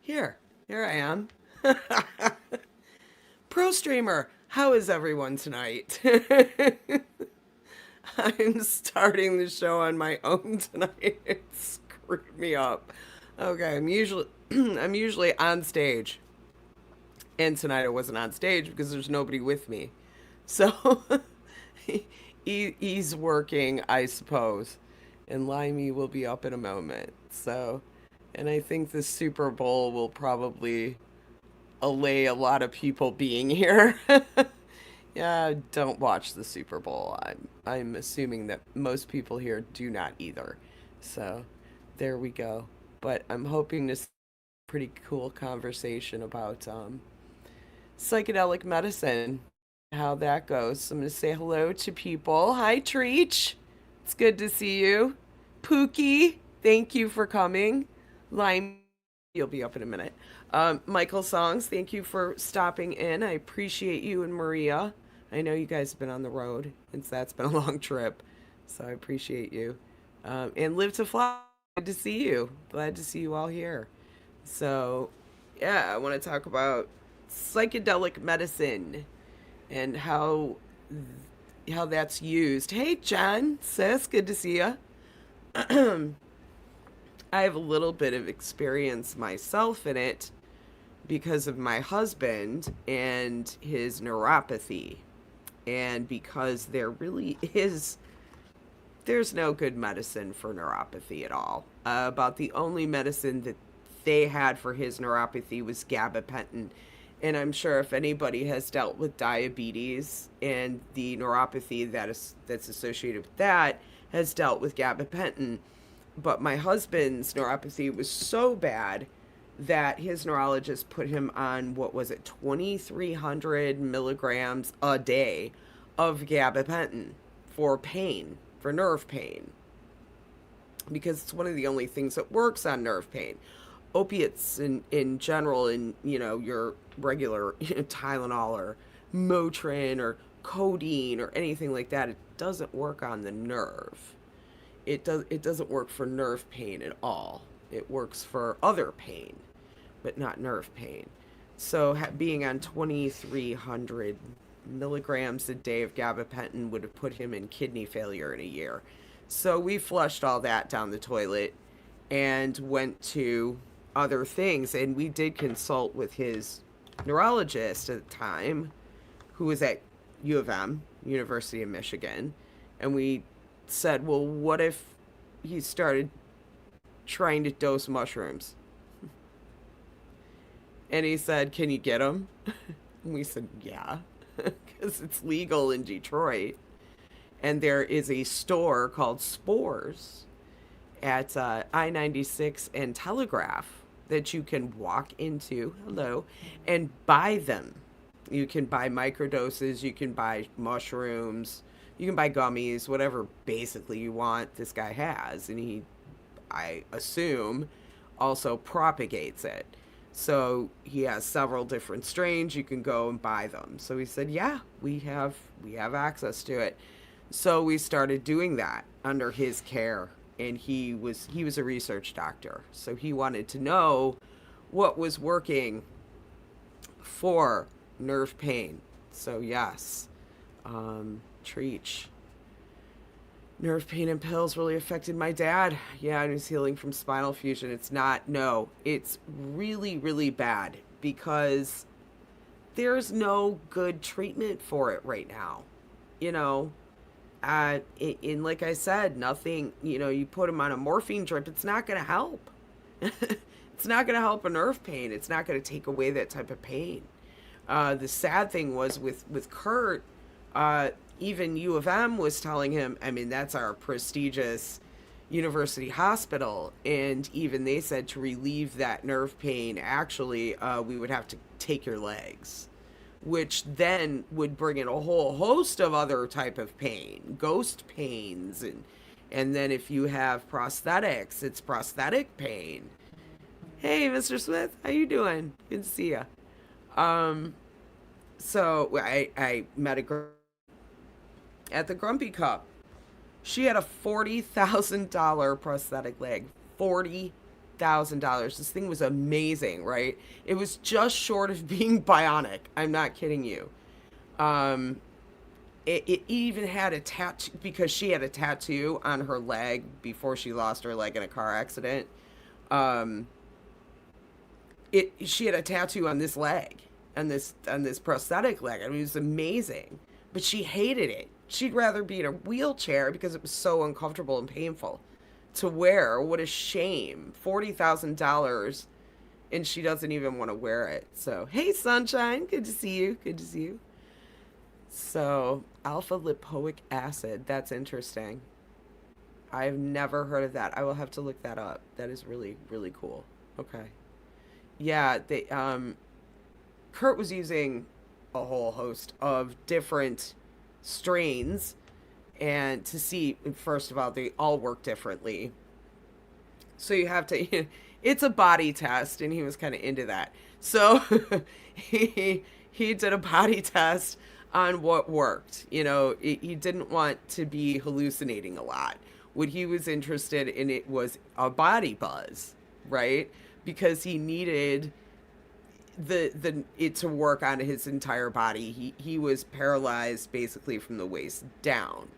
Here I am. Pro streamer, how is everyone tonight? I'm starting the show on my own tonight. It screwed me up. Okay, I'm usually on stage, and tonight I wasn't on stage because there's nobody with me. So he's working, I suppose, and Limey will be up in a moment. So, and I think the Super Bowl will probably allay a lot of people being here. Yeah, don't watch the Super Bowl. I'm assuming that most people here do not either. So, there we go. But I'm hoping to see a pretty cool conversation about psychedelic medicine, how that goes. So I'm going to say hello to people. Hi, Treach. It's good to see you. Pookie, thank you for coming. Lime, you'll be up in a minute. Michael Songs, thank you for stopping in. I appreciate you and Maria. I know you guys have been on the road, and that's been a long trip, so I appreciate you. And Live to Fly, good to see you. Glad to see you all here. So, yeah, I want to talk about psychedelic medicine and how that's used. Hey, John, sis, good to see you. I have a little bit of experience myself in it because of my husband and his neuropathy. And because there's no good medicine for neuropathy at all. About the only medicine that they had for his neuropathy was gabapentin. And I'm sure if anybody has dealt with diabetes and the neuropathy that's associated with that has dealt with gabapentin. But my husband's neuropathy was so bad that his neurologist put him on, what was it, 2,300 milligrams a day of gabapentin for pain, for nerve pain, because it's one of the only things that works on nerve pain. Opiates in general, in your regular Tylenol or Motrin or codeine or anything like that, it doesn't work on the nerve. It doesn't work for nerve pain at all. It works for other pain, but not nerve pain. So being on 2,300 milligrams a day of gabapentin would have put him in kidney failure in a year. So we flushed all that down the toilet and went to other things. And we did consult with his neurologist at the time, who was at U of M, University of Michigan. And we said, well, what if he started trying to dose mushrooms? And he said, can you get them? And we said, yeah, because it's legal in Detroit. And there is a store called Spores at I-96 and Telegraph that you can walk into, hello, and buy them. You can buy microdoses, you can buy mushrooms, you can buy gummies, whatever basically you want, this guy has. And he, I assume, also propagates it. So he has several different strains. You can go and buy them. So he said, yeah, we have access to it. So we started doing that under his care. And he was a research doctor. So he wanted to know what was working for nerve pain. So yes, Treach. Nerve pain and pills really affected my dad. Yeah, and he's healing from spinal fusion. It's really, really bad because there's no good treatment for it right now. You know, in like I said, nothing, you put him on a morphine drip, it's not going to help. It's not going to help a nerve pain. It's not going to take away that type of pain. The sad thing was with Kurt, even U of M was telling him, I mean, that's our prestigious university hospital. And even they said to relieve that nerve pain, actually, we would have to take your legs, which then would bring in a whole host of other type of pain, ghost pains. And then if you have prosthetics, it's prosthetic pain. Hey, Mr. Smith, how you doing? Good to see you. So I met a girl at the Grumpy Cup. She had a $40,000 prosthetic leg. $40,000. $40,000. This thing was amazing, right? It was just short of being bionic. I'm not kidding you. Um, it even had a tattoo because she had a tattoo on her leg before she lost her leg in a car accident. Um, it she had a tattoo on this leg, on this prosthetic leg. I mean, it was amazing, but she hated it. She'd rather be in a wheelchair because it was so uncomfortable and painful to wear. What a shame! $40,000, and she doesn't even want to wear it. So, hey, sunshine, good to see you. Good to see you. So, alpha lipoic acid. That's interesting. I've never heard of that. I will have to look that up. That is really, really cool. Okay. Yeah, Kurt was using a whole host of different strains, and to see, first of all, they all work differently. So you have to it's a body test, and he was kind of into that. So he did a body test on what worked. He didn't want to be hallucinating a lot. What he was interested in it was a body buzz, right? Because he needed the it to work on his entire body. He was paralyzed basically from the waist down.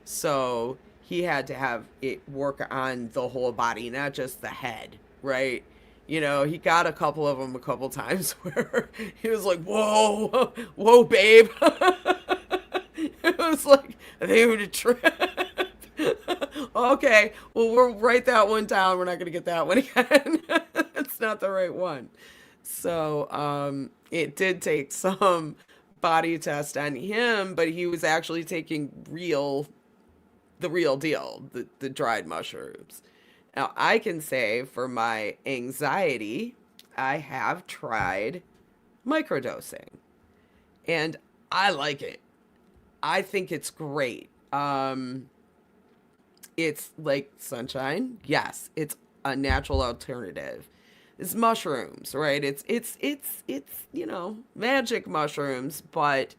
So he had to have it work on the whole body, not just the head, right? He got a couple of them a couple times where he was like, "Whoa, whoa, babe." It was like, I think I'm gonna trip. Okay, well, we'll write that one down. We're not gonna get that one again. It's not the right one. So it did take some body test on him, but he was actually taking the real deal, the dried mushrooms. Now, I can say for my anxiety, I have tried microdosing, and I like it. I think it's great. It's like sunshine. Yes, it's a natural alternative. It's mushrooms, right? It's magic mushrooms, but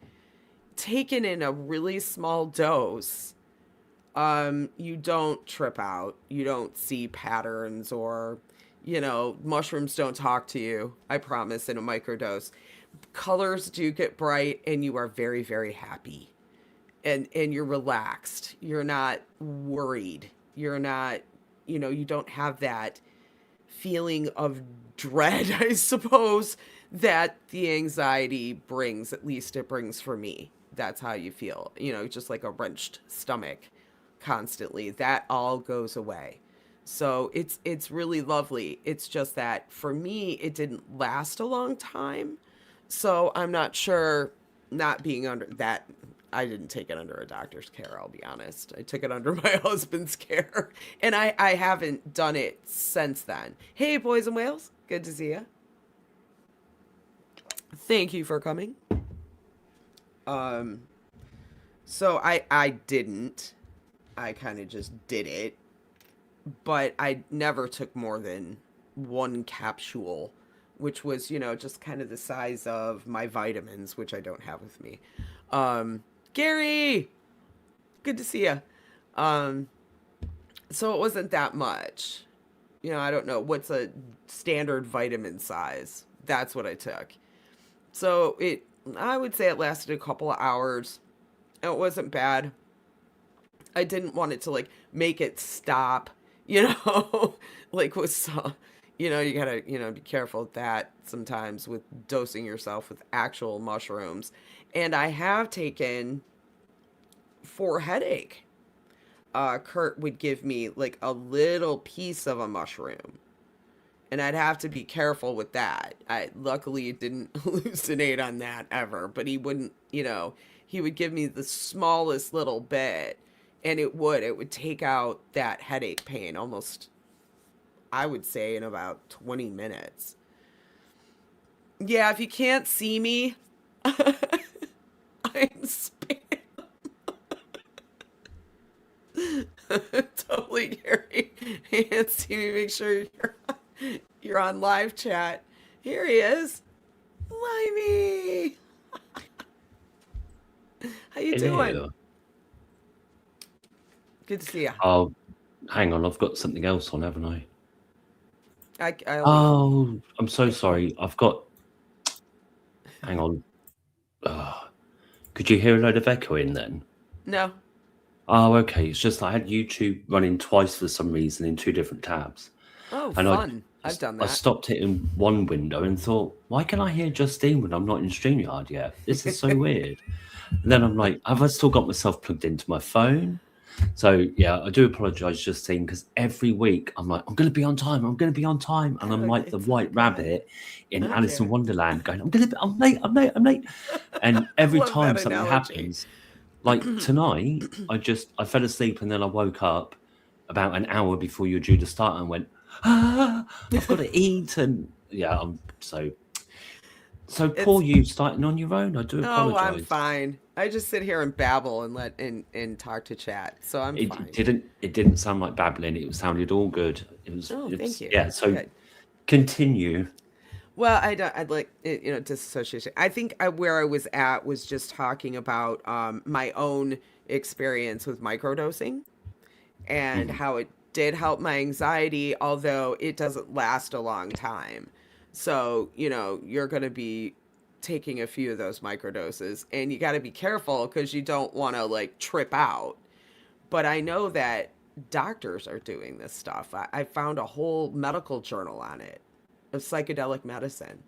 taken in a really small dose, you don't trip out. You don't see patterns, or, mushrooms don't talk to you. I promise, in a microdose. Colors do get bright, and you are very, very happy. And you're relaxed. You're not worried. You're not, you don't have that feeling of dread, I suppose, that the anxiety brings. At least it brings for me. That's how you feel, just like a wrenched stomach constantly. That all goes away. So it's really lovely. It's just that for me, it didn't last a long time. So I'm not sure, not being under that. I didn't take it under a doctor's care, I'll be honest. I took it under my husband's care. And I haven't done it since then. Hey, boys and whales. Good to see you. Thank you for coming. Um, so I didn't. I kind of just did it. But I never took more than one capsule, which was, just kind of the size of my vitamins, which I don't have with me. Gary, good to see you. Um, so it wasn't that much. I don't know what's a standard vitamin size. That's what I took. So I would say it lasted a couple of hours. It wasn't bad. I didn't want it to like make it stop, like with some, you gotta, be careful with that sometimes with dosing yourself with actual mushrooms. And I have taken for headache. Kurt would give me like a little piece of a mushroom, and I'd have to be careful with that. I luckily didn't hallucinate on that ever, but he wouldn't, he would give me the smallest little bit, and it would take out that headache pain almost, I would say, in about 20 minutes. Yeah, if you can't see me, I'm spam. Totally, Gary. Can't see me. Make sure you're on live chat. Here he is. Limey. How you doing? Hello. Good to see you. Oh, hang on, I've got something else on, haven't I? I only heard. Oh, I'm so sorry. I've got. Hang on. Uh, could you hear a load of echoing then? No. Oh, okay. It's just I had YouTube running twice for some reason in two different tabs, Oh, and fun. I've done I that. stopped it in one window and thought, why can I hear Justine when I'm not in StreamYard yet? This is so weird. And then I'm like, have I still got myself plugged into my phone? So yeah, I do apologise, Justine, because every week I'm like, I'm going to be on time, I'm going to be on time, and I'm Oh, like the it's all white good. rabbit in Alice in Okay. Wonderland, going, I'm late, I'm late, I'm late. And I every love time that something analogy. happens, like tonight, I fell asleep and then I woke up about an hour before you're due to start and went, I've got to eat, and yeah, I'm so poor It's you starting on your own. I do Oh, I'm apologise. fine. I just sit here and babble and and talk to chat, so I'm It fine. didn't sound like babbling. It sounded all good. Oh, thank It's you. yeah. So Good. continue. Well, I don't. I'd like disassociation. I think where I was at was just talking about my own experience with microdosing and Mhm. how it did help my anxiety, although it doesn't last a long time. So you're going to be taking a few of those microdoses, and you got to be careful because you don't want to like trip out. But I know that doctors are doing this stuff. I found a whole medical journal on it of psychedelic medicine.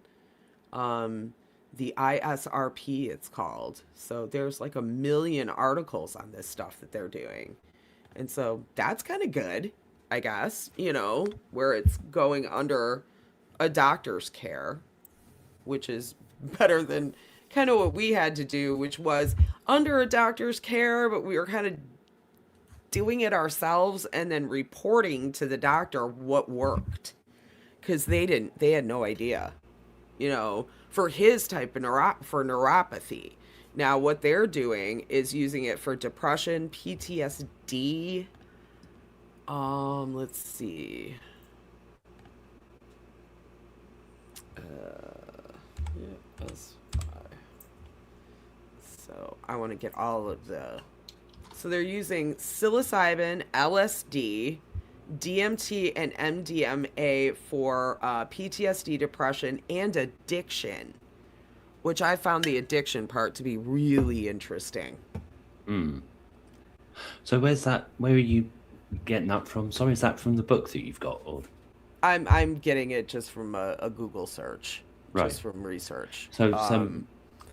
Um, the ISRP, it's called. So there's like a million articles on this stuff that they're doing. And so that's kind of good, I guess, where it's going under a doctor's care, which is better than kind of what we had to do, which was under a doctor's care, but we were kind of doing it ourselves and then reporting to the doctor what worked because they had no idea, for his type of for neuropathy. Now what they're doing is using it for depression, PTSD. Let's see. Yeah, that's why. So I want to get all of the. So they're using psilocybin, LSD, DMT, and MDMA for PTSD, depression, and addiction, which I found the addiction part to be really interesting. Mm. So where's that? Where are you getting that from? Sorry, is that from the book that you've got? Or I'm getting it just from a Google search, right. just from research. So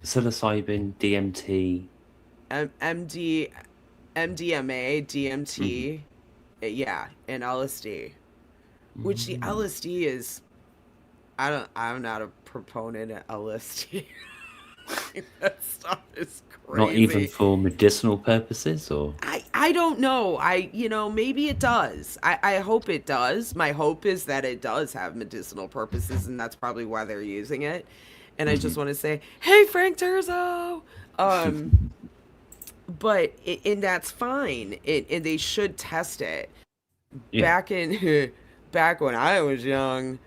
psilocybin, DMT. MD, MDMA, Mhm. DMT, yeah, and LSD. Which the Mm. LSD is, I'm not a proponent of LSD. That stuff is Not even crazy. for medicinal purposes, or I don't know. Maybe it does. I hope it does. My hope is that it does have medicinal purposes, and that's probably why they're using it. And I just Mhm. want to say, hey, Frank Turzo. Um, and that's fine. And they should test it. yeah. Back in back when I was young,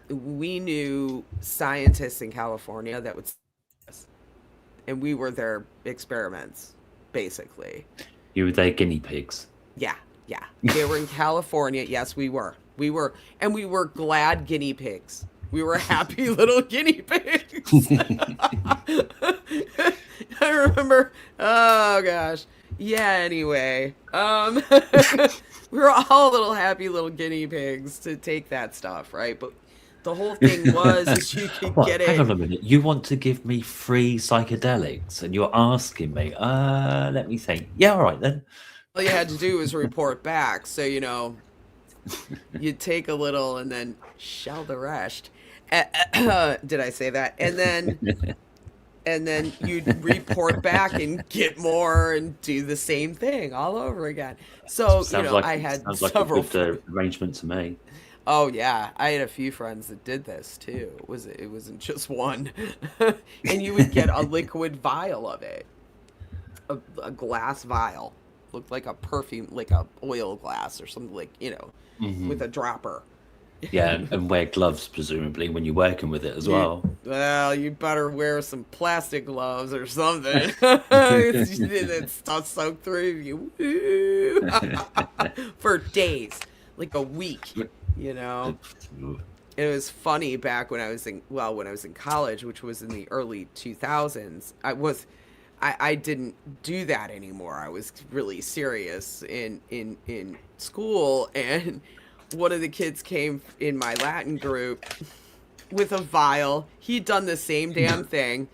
we knew scientists in California that would, and we were their experiments, basically. You were their guinea pigs. Yeah, yeah. They were in California. Yes, we were. We were, and we were glad guinea pigs. We were happy little guinea pigs. I remember. Oh gosh. Yeah. Anyway, we were all little happy little guinea pigs to take that stuff, right? But the whole thing was is you could What? get Hang it. on a minute. You want to give me free psychedelics, and you're asking me? Let me think. Yeah, all right then. All you had to do was report back. So you'd take a little and then shell the rest. Did I say that? And then you'd report back and get more and do the same thing all over again. So I had Sounds like a several good friends. arrangement to me. Oh yeah, I had a few friends that did this too. It wasn't just one, and you would get a liquid vial of it, a glass vial, looked like a perfume, like a oil glass or something, like with Hmm. a dropper. Yeah, and wear gloves presumably when you're working with it as You well. Well, you better wear some plastic gloves or something. It's stuff soaked through you for days, like a week. you know. Uh, It was funny back when I was in college, which was in the early 2000s. I didn't do that anymore. I was really serious in school, and one of the kids came in my Latin group with a vial. He'd done the same damn thing.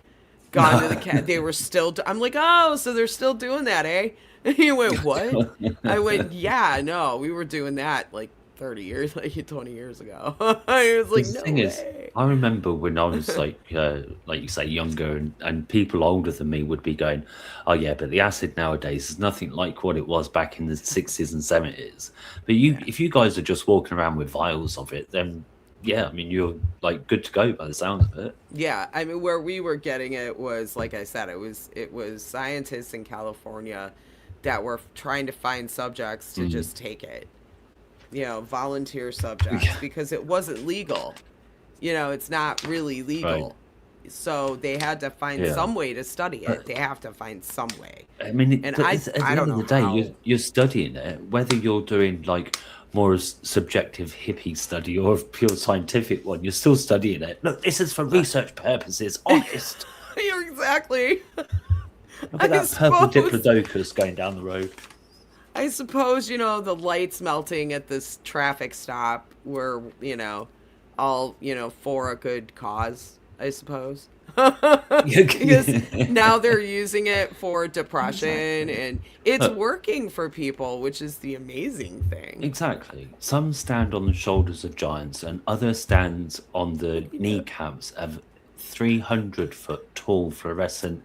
Gone to the cat. They were still. I'm like, oh, so they're still doing that, eh? And he went, what? I went, yeah, no, we were doing that like 30 years, like 20 years ago. I was like, Because the no thing is, way. I remember when I was like you say, younger, and people older than me would be going, "Oh yeah, but the acid nowadays is nothing like what it was back in the 60s and 70s." But Yeah. if you guys are just walking around with vials of it, then yeah, I mean, you're like good to go by the sounds of it. Yeah, I mean, where we were getting it was, like I said, it was scientists in California that were trying to find subjects to Mm. just take it. Volunteer subjects, because it wasn't legal. It's not really Right. legal. So they had to find Yeah. some way to study it. But They have to find some way. I mean, And but it's, at I the don't end of know the day, how. you're studying it, whether you're doing like more subjective hippie study or a pure scientific one, you're still studying it. Look, this is for research purposes. Honest. You're exactly. Look at I that purple suppose. diplodocus going down the road. I suppose, the lights melting at this traffic stop were, all, for a good cause, I suppose. Because now they're using it for depression, Exactly. and it's Look, working for people, which is the amazing thing. exactly. Some stand on the shoulders of giants, and others stand on the I know. kneecaps of 300-foot tall fluorescent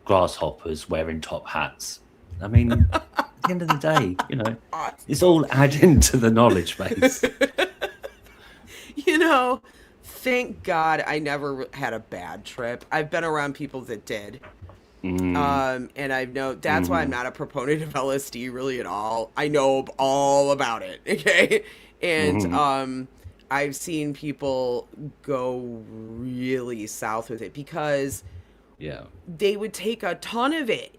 grasshoppers wearing top hats. I mean, at the end of the day, it's all adding to the knowledge base. You know, thank God I never had a bad trip. I've been around people that did. Mm, And I know that's why I'm mm, not a proponent of LSD really at all. I know all about it, okay? And mm, I've seen people go really south with it because yeah, they would take a ton of it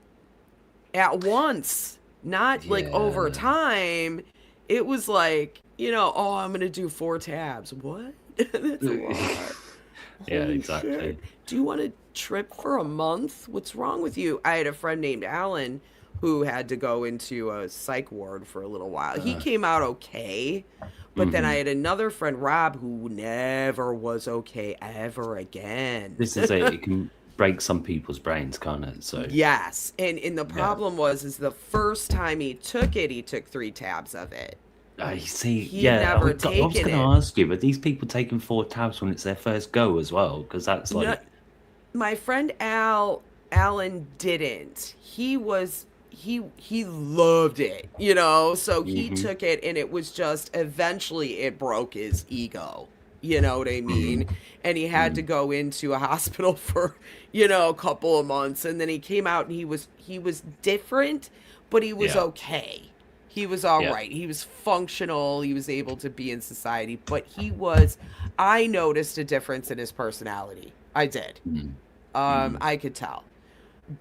at once, not like over yeah, time. It was like, oh, I'm going to do 4 tabs. What? That's a lot. yeah, Holy shit. exactly. Do you want to trip for a month? What's wrong with you? I had a friend named Alan who had to go into a psych ward for a little while. He Uh, came out okay, but then I mhm. had another friend, Rob, who never was okay ever again. This is it. It can break some people's brains, can't it? So, Yes. And the yeah. problem was is the first time he took 3 tabs of it. I see. He'd Yeah, never I was taken going to it. ask you, are these people taking 4 tabs when it's their first go as well? Because that's No, like, my friend Alan didn't. He loved it, so he hmm took it, and it was just eventually it broke his ego. You know what I mm, mean? And he had to mm, go into a hospital for, a couple of months, and then he came out and he was different, but he was yeah, okay. He was all yeah, right. He was functional. He was able to be in society, but I noticed a difference in his personality. I did. mm, mm, I could tell.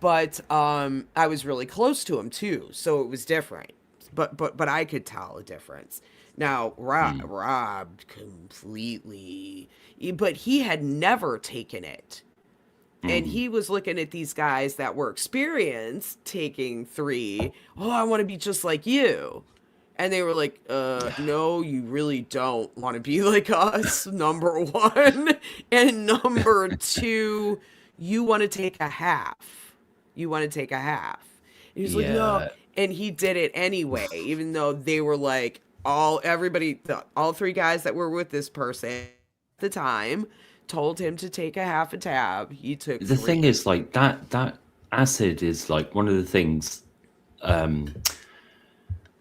But I was really close to him too, so it was different. But I could tell a difference. Now mm, Rob completely, but he had never taken it, and mm. he was looking at these guys that were experienced taking 3. Oh, I want to be just like you. And they were like, no, you really don't want to be like us, number one. And number two, you want to take a half. You want to take a half. And he's like, no. Yeah. And he did it anyway, even though they were like, all 3 guys that were with this person at the time told him to take a half a tab. He took The thing 3. is, like that acid is like one of the things, um,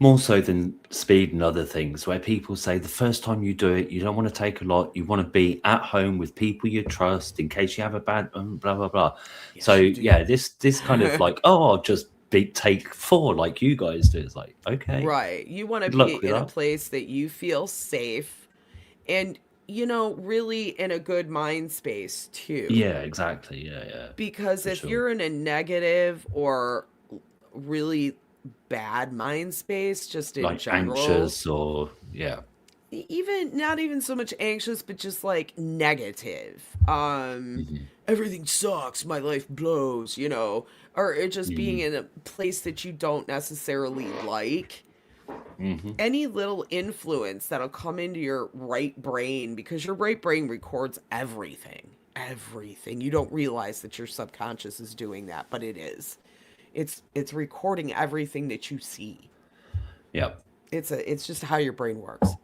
more so than speed and other things, where people say the first time you do it, you don't want to take a lot. You want to be at home with people you trust in case you have a bad blah blah blah. So Yes, you yeah, do. this kind of like, oh, I'll just take 4 like you guys do. It's like, okay, Right. You want to good be luck with in a that. place that you feel safe and, really in a good mind space too. Yeah, exactly. Yeah, yeah, Because for if sure. you're in a negative or really bad mind space, just in Like general, anxious or yeah. even not even so much anxious, but just like negative. Mhm. Everything sucks, my life blows, or it just being Mhm. in a place that you don't necessarily like. Mhm. Any little influence that'll come into your right brain, because your right brain records everything. Everything. You don't realize that your subconscious is doing that, but it is. It's recording everything that you see. Yep. It's just how your brain works. So,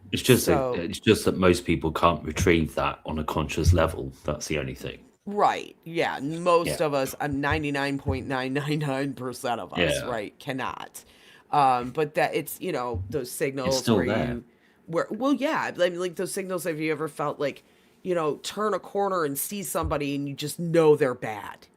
It's just that most people can't retrieve that on a conscious level. That's the only thing. right. Yeah, most Yeah. of us, 99.999% of us, Yeah. right, cannot. But that it's, those It's signals still where there. well, yeah, I mean, like those signals, have you ever felt like, turn a corner and see somebody and you just know they're bad?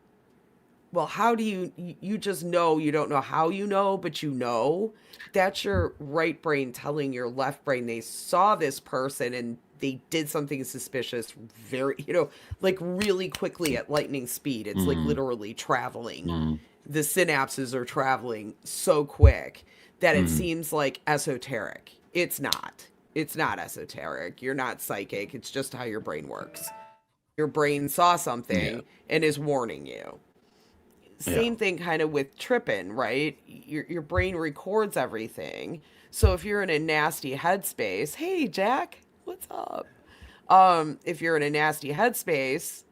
Well, how do you just know, you don't know how you know, but you know? That's your right brain telling your left brain they saw this person and they did something suspicious very, like really quickly at lightning speed. It's like Mm. literally traveling. Mm. The synapses are traveling so quick that it Mm. seems like esoteric. It's not. It's not esoteric. You're not psychic. It's just how your brain works. Your brain saw Yeah. something and is warning you. Yeah. Same thing kind of with tripping, right? Your brain records everything. So if you're in a nasty headspace, hey Jack, what's up? If you're in a nasty headspace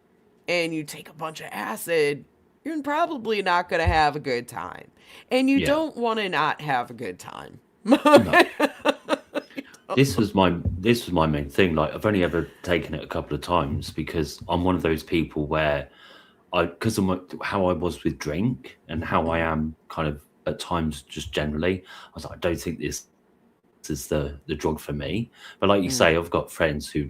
and you take a bunch of acid, you're probably not going to have a good time. And you Yeah. don't want to not have a good time. No. This was my main thing. Like I've only ever taken it a couple of times because I'm one of those people where because of how I was with drink and how I am kind of at times just generally, I was like, I don't think this is the drug for me. But like you Mm, say, I've got friends who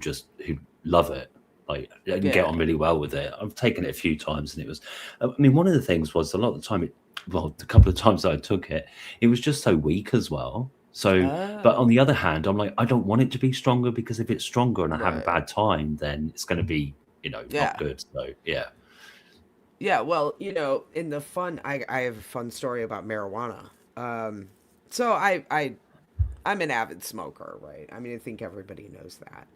love it, like and get yeah. on really well with it. I've taken it a few times, and it was, I mean, one of the things was a lot of the time, well, the couple of times that I took it, it was just so weak as well. So, but on Oh, the other hand, I'm like, I don't want it to be stronger because if it's stronger and I have a right. bad time, then it's going to be, not Yeah. good. So, yeah. Yeah, well, in the fun, I have a fun story about marijuana. So I'm an avid smoker, right? I mean, I think everybody knows that.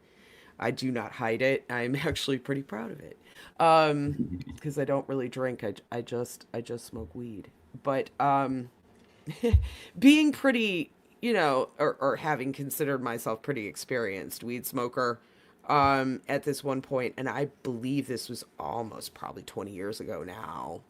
I do not hide it. I'm actually pretty proud of it. Because I don't really drink. I just smoke weed. But being pretty, or having considered myself pretty experienced weed smoker, at this one point, and I believe this was almost probably 20 years ago now.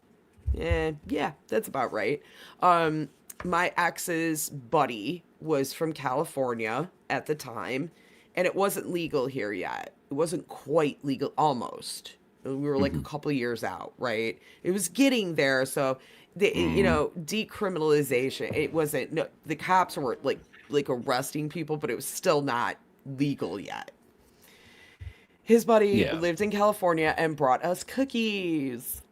Yeah, that's about right. Um, my ex's buddy was from California at the time, and it wasn't legal here yet. It wasn't quite legal, almost. We were like a Mhm. couple years out, right? It was getting there, so Mm. decriminalization. It wasn't. No, the cops were like arresting people, but it was still not legal yet. His buddy Yeah. lived in California and brought us cookies.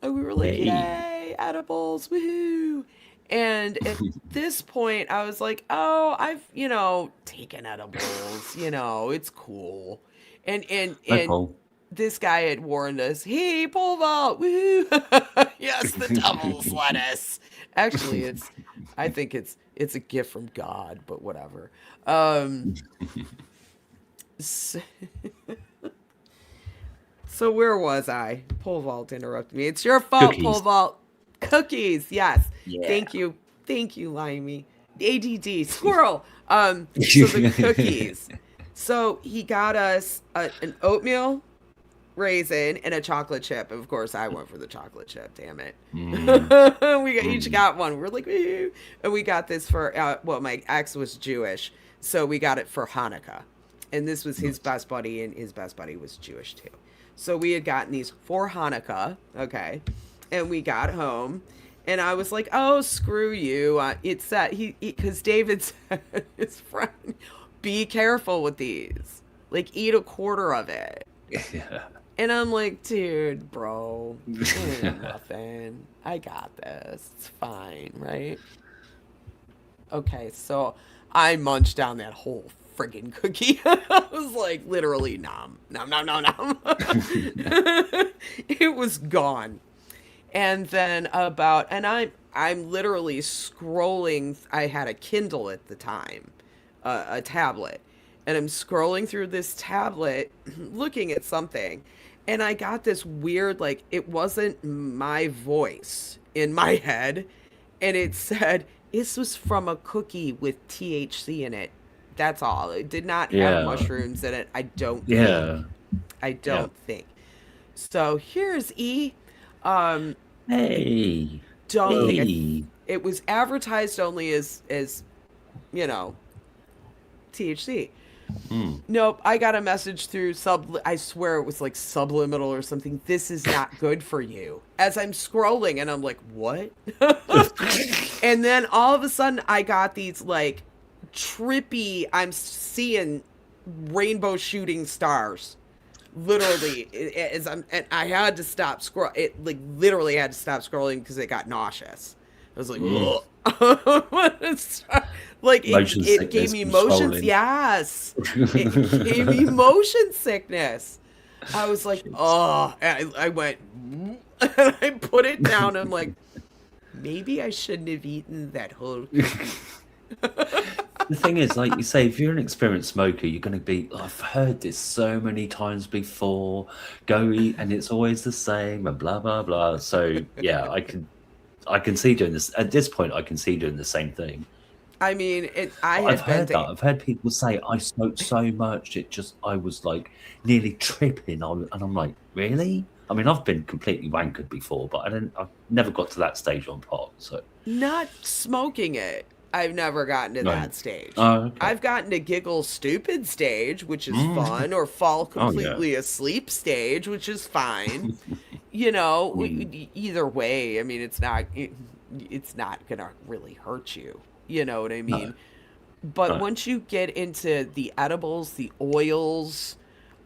And we were like, Hey. yay, edibles, woohoo. And at this point, I was like, oh, I've, taken edibles, it's cool. No And problem. this guy had warned us, hey, pole vault, woohoo. Yes, the devil's lettuce. Actually, I think it's a gift from God, but whatever. So, So where was I? Pole vault interrupted me. It's your fault, pole Cookies. vault. Cookies, yes. Yeah. Thank you. Thank you, Limey. ADD, squirrel. So the cookies. So he got us an oatmeal raisin and a chocolate chip. Of course, I went for the chocolate chip. Damn it. Mm. Each Mm. got one. We're like, "Woo." And we got this for well, my ex was Jewish, so we got it for Hanukkah, and this was his Nice. best buddy, and his best buddy was Jewish too. So we had gotten these for Hanukkah, okay, and we got home. And I was like, "Oh, screw you!" It's that because David said his friend, "Be careful with these. Like, eat a quarter of it." Yeah. And I'm like, dude, bro, it ain't nothing. I got this. It's fine, right? Okay, so I munched down that whole friggin' cookie. I was like, literally, nom, nom, nom, nom, nom. It was gone. And then and I'm literally scrolling. I had a Kindle at the time, a tablet, and I'm scrolling through this tablet looking at something, and I got this weird, like, it wasn't my voice in my head, and it said this was from a cookie with THC in it. That's all. It did not have Yeah. mushrooms in it. I don't think. Yeah. I Yeah. don't think. So here's E. Um, Hey. don't think Hey. it was advertised only as you know THC. Mm. Nope, I got a message through I swear it was like subliminal or something. This is not good for you. As I'm scrolling and I'm like, what? And then all of a sudden I got these like trippy, I'm seeing rainbow shooting stars. Literally, and I had to stop scroll. It like literally had to stop scrolling because it got nauseous. I was like, Mm. like Motion it gave sickness me from motions. scrolling. Yes, it gave me motion sickness. I was like, oh, and I went, and I put it down. I'm like, maybe I shouldn't have eaten that whole cookie. The thing is, like you say, if you're an experienced smoker, you're going to be, "Oh, I've heard this so many times before. Go eat, and it's always the same, and blah blah blah." So yeah, I can see doing this at this point. I can see doing the same thing. I mean, I I've had been heard that. to I've heard people say I smoked so much I was like nearly tripping. And I'm like, really? I mean, I've been completely wankered before, but I've never got to that stage on pot. So not smoking it. I've never gotten to no. that stage. Oh, okay. I've gotten to giggle stupid stage, which is Mm. fun, or fall Oh yeah. completely asleep stage, which is fine. You know, Mm. either way, I mean, it's not gonna really hurt you. You know what I No. mean? But No. once you get into the edibles, the oils,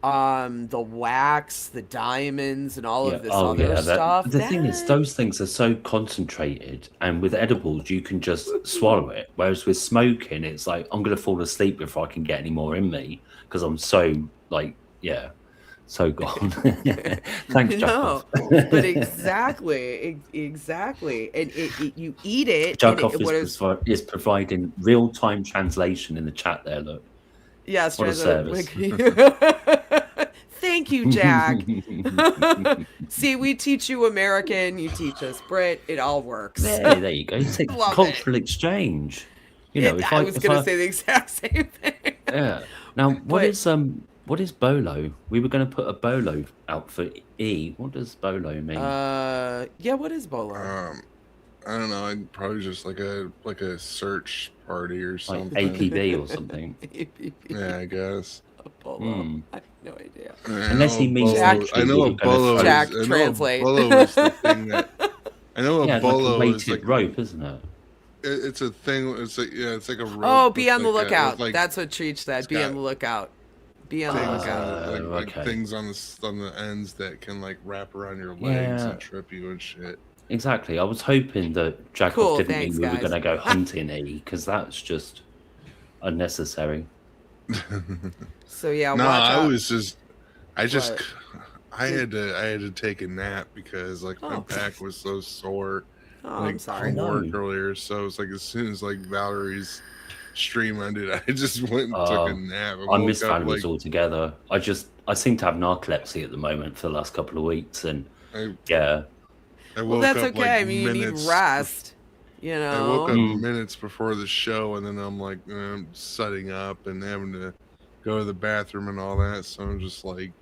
the wax, the diamonds, and all Yeah. of this Oh other yeah. stuff, The thing is, that those things are so concentrated, and with edibles, you can just swallow it. Whereas with smoking, it's like I'm gonna fall asleep before I can get any more in me because I'm so like yeah, so gone. Thanks, no, Jacob. but exactly, and you eat it, and Jacob what is is providing real time translation in the chat there. Look, yes, what a service. thank you, Jack. See, we teach you American, you teach us Brit. It all works. There you go. It's a Love it. cultural exchange. You know, I was gonna say the exact same thing. yeah. Now, But what is bolo? We were going to put a bolo out for E. What does bolo mean? yeah, what is bolo? I don't know. I'd probably just like a search party or Like something. APB or something. Yeah, I guess. Bolo. Hmm. I have no idea. Unless he means Jack- I know we a were gonna bolo. throw- Jack, I know a translate. bolo is the thing that. I know a Yeah, like a bolo is weighted like rope, isn't it? it's a thing. It's like it's like a rope. Oh, be with on the like lookout. with That's what Treach said. it's Be on got the lookout. Be on the things lookout. like okay. things on the ends that can like wrap around your legs Yeah. and trip you and shit. Exactly. I was hoping that Jacob Cool, didn't thanks, mean we were guys. going to go hunting E, because that's just unnecessary. So yeah, No, watch I out. was just, I just, What? I had to take a nap because like my Oh. back was so sore Oh, I'm like sorry. from No. work earlier. So it's like as soon as like Valerie's stream ended, I just went and took Oh, a nap. I woke miss up, Values altogether. I seem to have narcolepsy at the moment for the last couple of weeks, and I yeah, Well, woke that's up okay. like I mean, you need minutes. rest. You I woke know. up Mm. minutes before the show, and then I'm like setting up and having to go to the bathroom and all that. So I'm just like,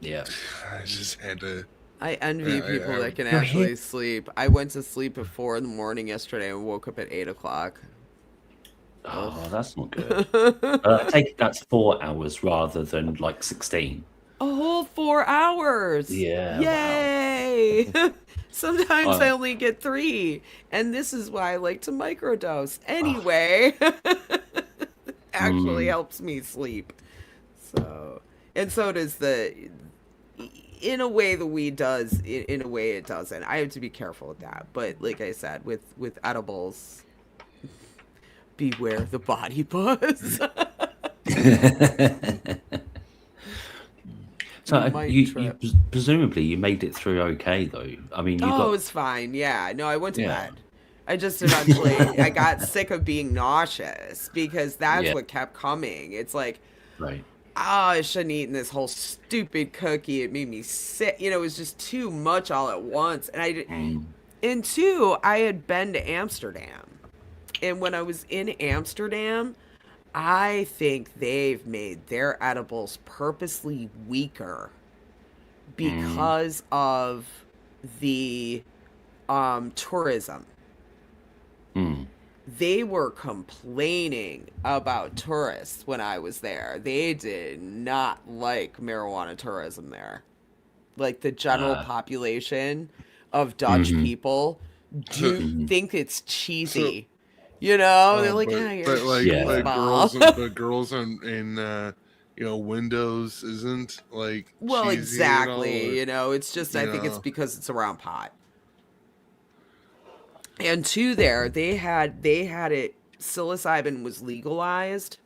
yeah. I just had to. I envy I- people I- that can You're actually hip. sleep. I went to sleep at 4 in the morning yesterday and woke up at 8 o'clock. Oh, that's not good. I take it that's 4 hours rather than like 16. A whole 4 hours. Yeah, wow. Yay. Sometimes I Uh, only get 3. And this is why I like to microdose. Anyway, actually Mm. helps me sleep. So, and so does in a way the weed does, in a way it doesn't. I have to be careful with that. But like I said, with edibles, beware the body buzz. So You might you trip. presumably you made it through okay though. I mean, you Oh, got it's fine. Yeah. No, I went to yeah. bed. I just eventually I got sick of being nauseous because that's Yeah. what kept coming. It's like, Right. oh, I shouldn't have eaten this whole stupid cookie. It made me sick. You know, it was just too much all at once. Mm. And two, I had been to Amsterdam. And when I was in Amsterdam, I think they've made their edibles purposely weaker Mm. because of the tourism. Mm. They were complaining about tourists when I was there. They did not like marijuana tourism there. Like the general Uh, population of Dutch mhm. people So, do Mhm. think it's so, cheesy. You know, they're like, but "Ah, you're a but like Yeah. cheeseball." girls in Windows isn't like Well, cheesy at all, exactly. or You know, it's just I you think it's know. because it's around pot. And two there, they had it psilocybin was legalized,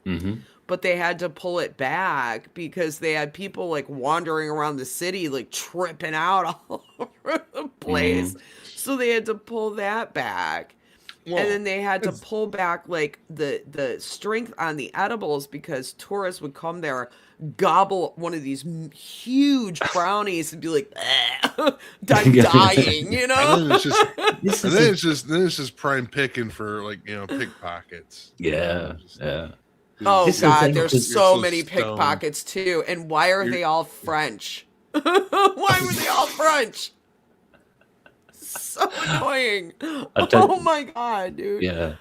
Mhm. but they had to pull it back because they had people like wandering around the city like tripping out all over the place. Mhm. So they had to pull that back. And Well, then they had to it's pull back like the strength on the edibles because tourists would come there, gobble one of these huge brownies and be like, I'm dying, you and know? then it's just This and is a then it's just prime picking for like pickpockets. yeah, Just yeah. Oh This is because the God, thing there's because you're so so many stoned. pickpockets too. And why are You're they all French? Why were they all French? So annoying. I Oh don't. my God, dude. Yeah.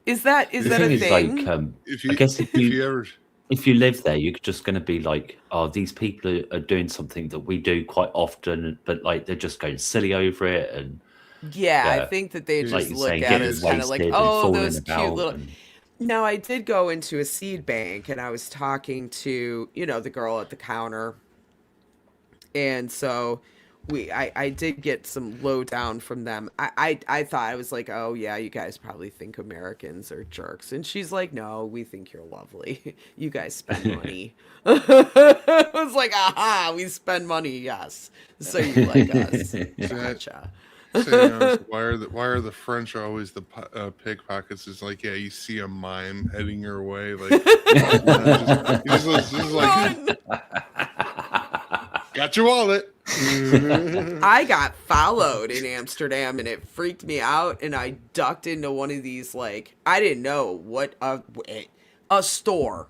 Is that The a thing is, like, thing? if I you guess if you ever if you live there, you're just going to be like, oh, these people are doing something that we do quite often, but like they're just going silly over it, and Yeah, I yeah, think that they you like just you're look saying, at it getting as kind of like, wasted and oh, falling those cute about, little. and Now, I did go into a seed bank and I was talking to, the girl at the counter. And so I did get some lowdown from them. I thought, I was like, oh, yeah, you guys probably think Americans are jerks. And she's like, no, we think you're lovely. You guys spend money. I was like, aha, we spend money, yes. So you like us. say Gotcha. say why are the French always the pickpockets? It's like, yeah, you see a mime heading your way, like just like Run! got your wallet. I got followed in Amsterdam and it freaked me out and I ducked into one of these like I didn't know what a store,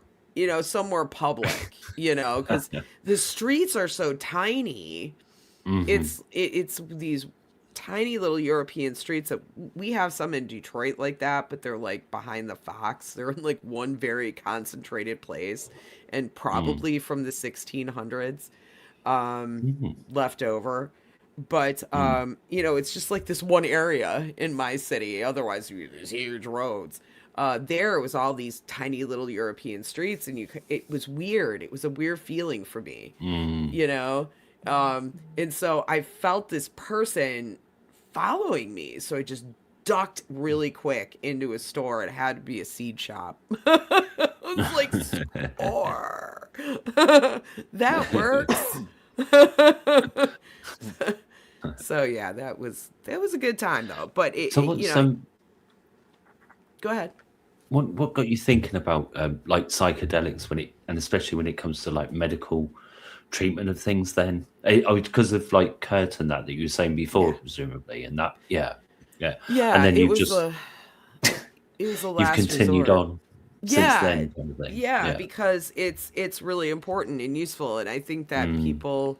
somewhere public, cuz the streets are so tiny. Mhm. It's these tiny little European streets that we have some in Detroit like that, but they're like behind the Fox. They're in like one very concentrated place and Mm. probably from the 1600s Mhm. left over. But Mm. it's just like this one area in my city. Otherwise, there's huge roads. There it was all these tiny little European streets, and it was weird. It was a weird feeling for me, Mm. you know. And so I felt this person following me, so I just ducked really quick into a store. It had to be a seed shop. I was like, score. That works. So yeah, that was a good time though. But So what? So go ahead. what got you thinking about like psychedelics and especially when it comes to like medical treatment of things? Then because of like Curtin that you were saying before, Yeah. presumably, and that yeah, and Yeah, then it was the you've last continued resort. on since Yeah. then, kind of thing. Yeah, Yeah. because it's really important and useful and I think that Mm. people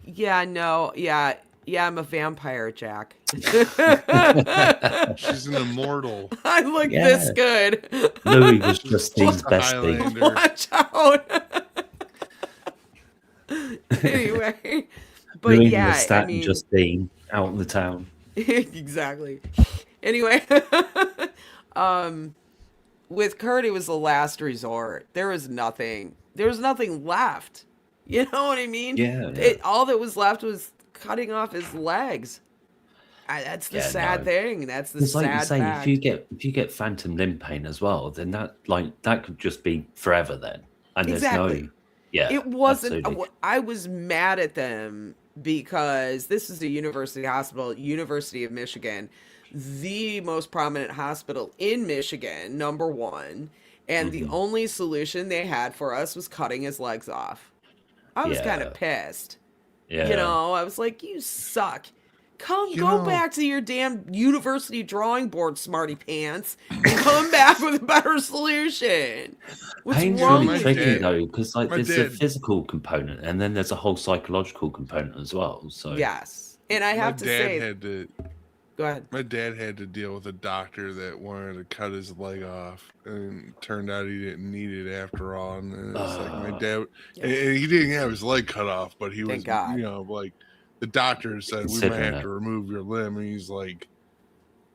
yeah, no, yeah, yeah, I'm a vampire, Jack. She's an immortal. I look this Yeah. good. Louis was She's Justine's a bestie. Highlander. Watch out. Anyway, but Louis yeah, I Lestat and mean, Justine out in the town. exactly. Anyway, with Kurt, it was the last resort. There was nothing. There was nothing left. You know what I mean? Yeah, yeah. All that was left was cutting off his legs. That's the Yeah, sad no. thing. That's the It's like you sad say, fact. if you get phantom limb pain as well, then that could just be forever then. And there's no Exactly. yeah, It wasn't. absolutely. I was mad at them because this is a university hospital, University of Michigan. the most prominent hospital in Michigan, number one. And the only solution they had for us was cutting his legs off. I was kind of Yeah. pissed. Yeah. I was like, you suck. You Go know, back to your damn university drawing board, smarty pants, and come back with a better solution. What's Pain's wrong really with tricky you? though, because like my there's a dad, physical component and then there's a whole psychological component as well. So Yes. And I my have to dad say, had to. go ahead. My dad had to deal with a doctor that wanted to cut his leg off, and it turned out he didn't need it after all. And then it's like my dad, Yeah. and he didn't have his leg cut off, but he was, Thank God. like the doctor said, we might considering have it. to remove your limb. And he's like,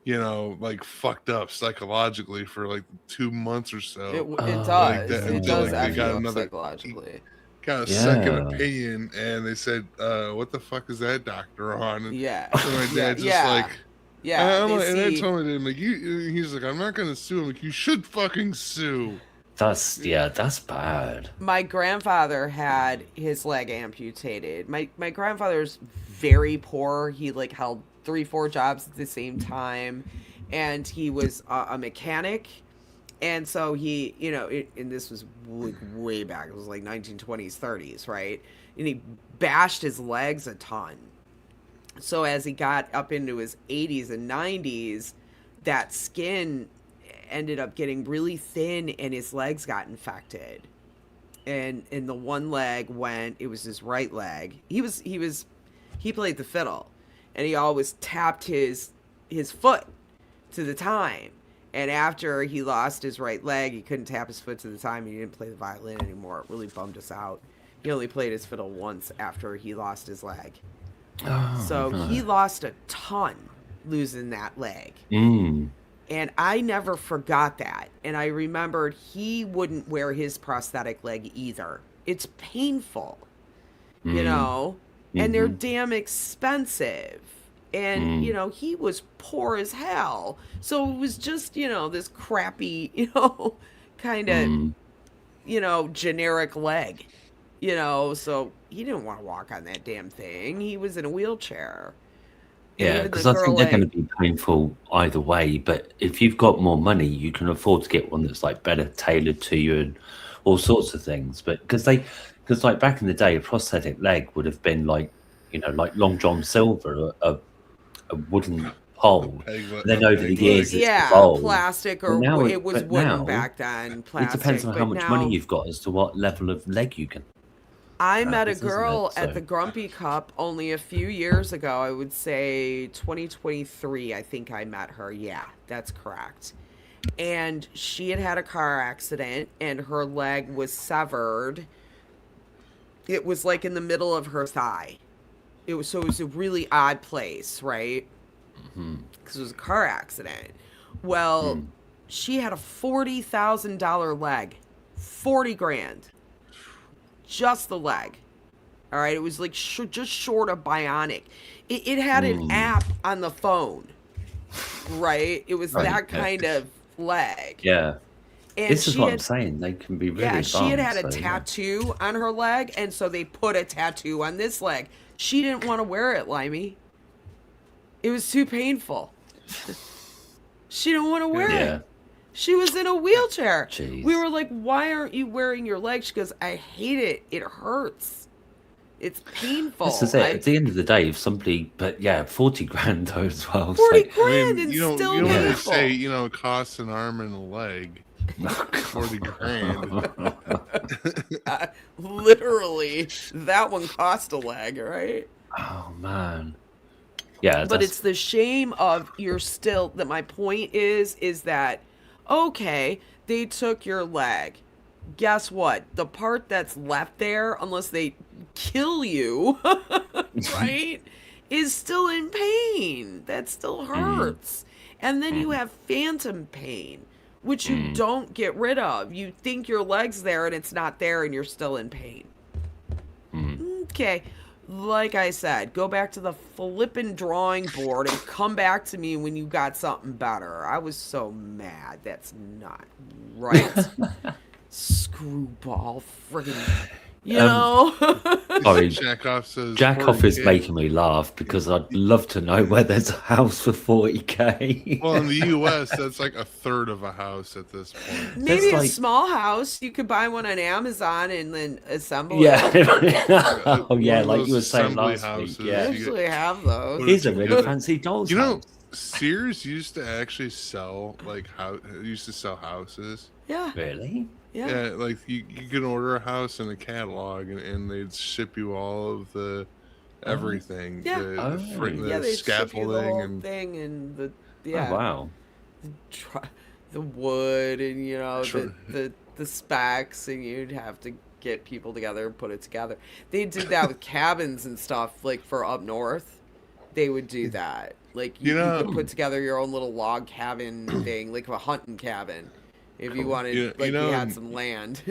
like fucked up psychologically for like 2 months or so. It Oh, does. that- It until, does like, they actually got up another- psychologically. Got a second Yeah. opinion, and they said, what the fuck is that doctor on? And Yeah. so my dad's just like, yeah. I'm they like, and I see- told him, like, he's like, I'm not gonna sue him. Like, you should fucking sue. that's bad. my grandfather had his leg amputated. My grandfather's very poor. He like held 3-4 jobs at the same time, and he was a mechanic. And so he, and this was like way back. It was like 1920s, 30s, right? And he bashed his legs a ton. So as he got up into his 80s and 90s, that skin ended up getting really thin and his legs got infected. And the one leg went, it was his right leg. He played the fiddle, and he always tapped his foot to the time. And after he lost his right leg, he couldn't tap his foot to the time. He didn't play the violin anymore. It really bummed us out. He only played his fiddle once after he lost his leg. So he lost a ton losing that leg. Mm. And I never forgot that. And I remembered he wouldn't wear his prosthetic leg either. It's painful, and they're damn expensive. And, he was poor as hell. So it was just, this crappy, kind of, generic leg, so he didn't want to walk on that damn thing. He was in a wheelchair. And Yeah, even because the I girl, think they're like- going to be painful either way. But if you've got more money, you can afford to get one that's like better tailored to you and all sorts of things. But because like back in the day, a prosthetic leg would have been like, like Long John Silver, a wooden pole. And then over the years, it's evolved. plastic, But or now it was but wooden now, back then. It Plastic, depends on how but much now, money you've got as to what level of leg you can. I met a isn't it? girl at So- the Grumpy Cup only a few years ago. I would say 2023. I think I met her. Yeah, that's correct. And she had a car accident, and her leg was severed. It was like in the middle of her thigh. It was a really odd place, right? Because it was a car accident. Well, she had a $40,000 leg, 40 grand, just the leg. All right, it was like just short of bionic. It had an app on the phone, right? It was that kind of leg. Yeah. And This is she what had, I'm saying. They can be really yeah, advanced. she had a so, yeah. tattoo on her leg, and so they put a tattoo on this leg. She didn't want to wear it, Limey. It was too painful. She didn't want to wear Yeah. it. She was in a wheelchair. Jeez. We were like, why aren't you wearing your leg? She goes, I hate it. It hurts. It's painful. This is it. At the end of the day, if somebody, but yeah, 40 grand though as well. It's 40 like, grand and you don't still really painful. say, it costs an arm and a leg. 40 grand. Literally, that one cost a leg, right? oh man. Yeah, But that's- it's the shame of that my point is that, okay, they took your leg. Guess what? The part that's left there, unless they kill you, right, is still in pain. That still hurts. And then you have phantom pain, which you don't get rid of. You think your leg's there and it's not there and you're still in pain. Okay. Like I said, go back to the flippin' drawing board and come back to me when you got something better. I was so mad. That's not right. Screwball. Friggin' You know? Sorry, Jackoff says Jackoff is 40K. making me laugh because I'd love to know where there's a house for 40K. Well, in the U.S., that's like a third of a house at this point. Maybe a like- small house. You could buy one on Amazon and then assemble Yeah. it. Oh, yeah, One of like those you were saying assembly last houses. week. Yeah. I actually have those. Put Here's it a really together. fancy doll's You know, house. Sears used to actually sell houses. Yeah. Really? Yeah. Yeah, like you can order a house in a catalog, and they'd ship you all of the everything, Yeah. the Oh. the Yeah, they ship you the scaffolding, whole and thing and the Oh, wow. the wood and Sure. the specs, and you'd have to get people together and put it together. They did that with cabins and stuff, like for up north. They would do that. Like you could put together your own little log cabin thing, like a hunting cabin, if you wanted. You You had some land.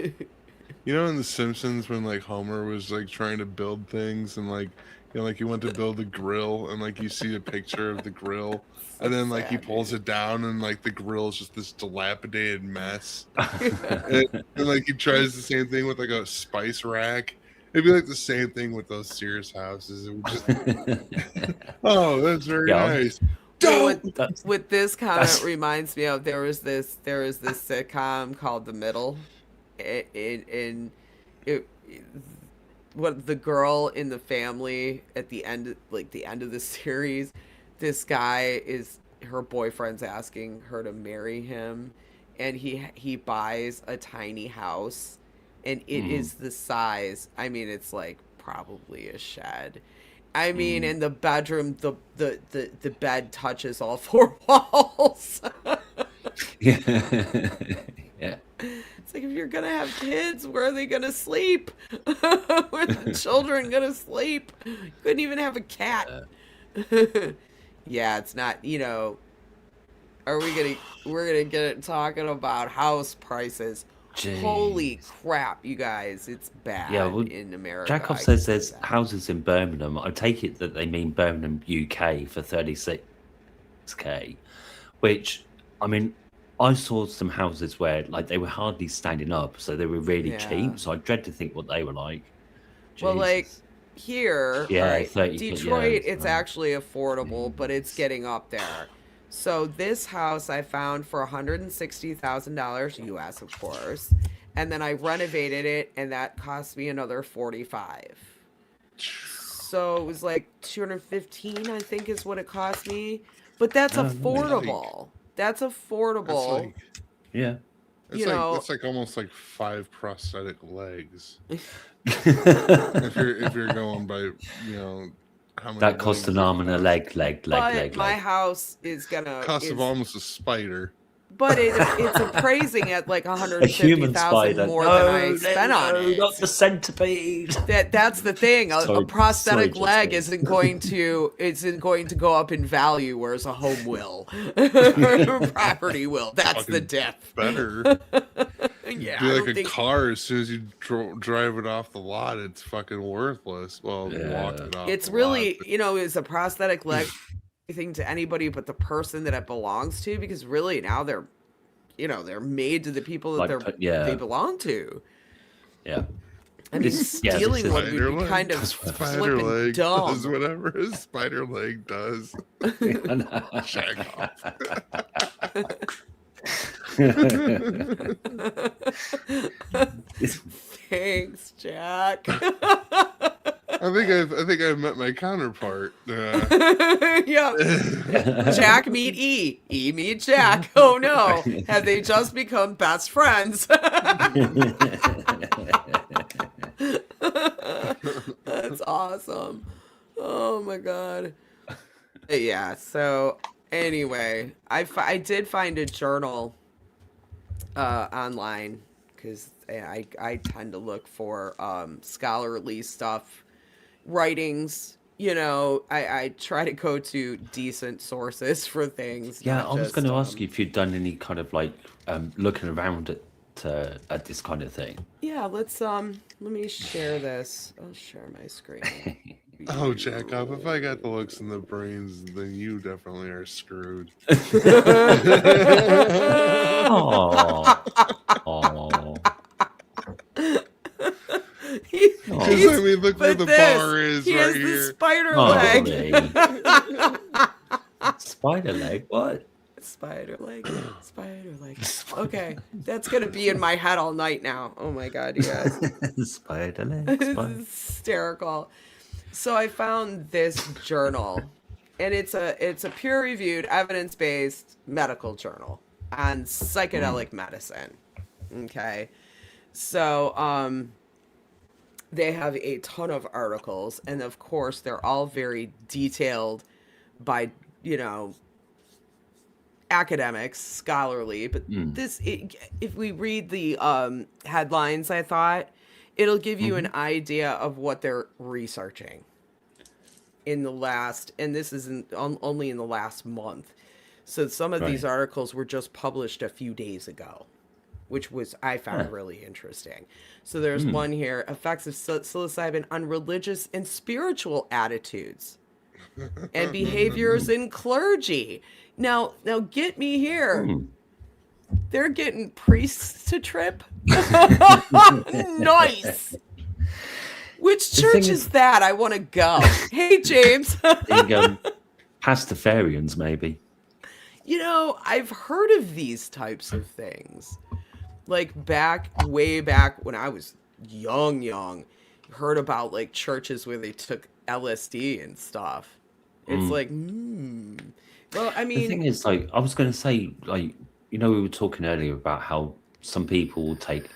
You know, in The Simpsons, when like Homer was like trying to build things, and like like he went to build a grill, and like you see a picture of the grill, and then like he sad, pulls it down, and like the grill is just this dilapidated mess. and like he tries the same thing with like a spice rack. It'd be like the same thing with those Sears houses. It would just, oh, that's very nice. With this comment reminds me of there was this sitcom called The Middle, and what the girl in the family at the end of the series, this guy is her boyfriend's asking her to marry him, and he buys a tiny house, and it is the size. I mean, it's like probably a shed. I mean, in the bedroom, the bed touches all four walls. Yeah. Yeah. It's like, if you're gonna have kids, where are they gonna sleep? Where are the children gonna sleep? You couldn't even have a cat. Yeah, it's not. We're gonna get it talking about house prices. Jeez. Holy crap, you guys, it's bad in America. Jackoff says there's houses in Birmingham. I take it that they mean Birmingham, UK for 36K, which, I mean, I saw some houses where like they were hardly standing up, so they were really cheap. So I dread to think what they were like. Well, like Jesus. here, Yeah, right, 30, Detroit, yeah, it's actually affordable, but it's getting up there. So this house I found for $160,000 US, of course, and then I renovated it, and that cost me another $45,000. So it was like $215,000, I think, is what it cost me. But that's affordable. That's affordable. Yeah. It's like almost like 5 prosthetic legs. if you're going by how many that cost an arm and a leg. But my house is gonna cost of almost a spider. But it's appraising at like $150,000 more than I spent on it. Not the centipede. That's the thing. A prosthetic leg isn't going to go up in value, whereas a home will, property will. That's the diff. Better. Yeah, be like a car. As soon as you drive it off the lot, it's fucking worthless. Well, walk it off. It's really is a prosthetic leg anything to anybody but the person that it belongs to, because really now they're made to the people that they belong to. Yeah. I mean, stealing one would be kind of flipping dumb. Does whatever a spider leg does. Check off. Thanks, Jack. I think I've met my counterpart. Yeah. Jack meet E. E meet Jack. Oh no. Have they just become best friends? That's awesome. Oh my god. Yeah, so anyway, I did find a journal online, because I tend to look for scholarly stuff, writings. I try to go to decent sources for things. Yeah, I was going to ask you if you'd done any kind of like looking around at this kind of thing. Yeah, let me share this. I'll share my screen. Oh, Jacob, if I got the looks and the brains, then you definitely are screwed. Oh. You Oh, Because I mean, look where But the bar is he right has the here. spider oh, leg. spider leg. What? Spider leg. Spider leg. Okay, that's gonna be in my head all night now. Oh my god, you guys. Spider leg. This Spider. is hysterical. So I found this journal, and it's a peer-reviewed, evidence-based medical journal on psychedelic medicine. Okay, so they have a ton of articles, and of course they're all very detailed by academics, scholarly. But if we read the headlines, I thought it'll give you an idea of what they're researching in the last, and this isn't only in the last month. So some of these articles were just published a few days ago, which I found really interesting. So there's one here: effects of psilocybin on religious and spiritual attitudes and behaviors in clergy. Now get me here. They're getting priests to trip. Nice. Which church is that? I want to go. Hey, James. Pastafarians, maybe. I've heard of these types of things. Like way back when I was young, heard about like churches where they took LSD and stuff. It's like, Well, I mean, the thing is, like, I was going to say, like, we were talking earlier about how some people will take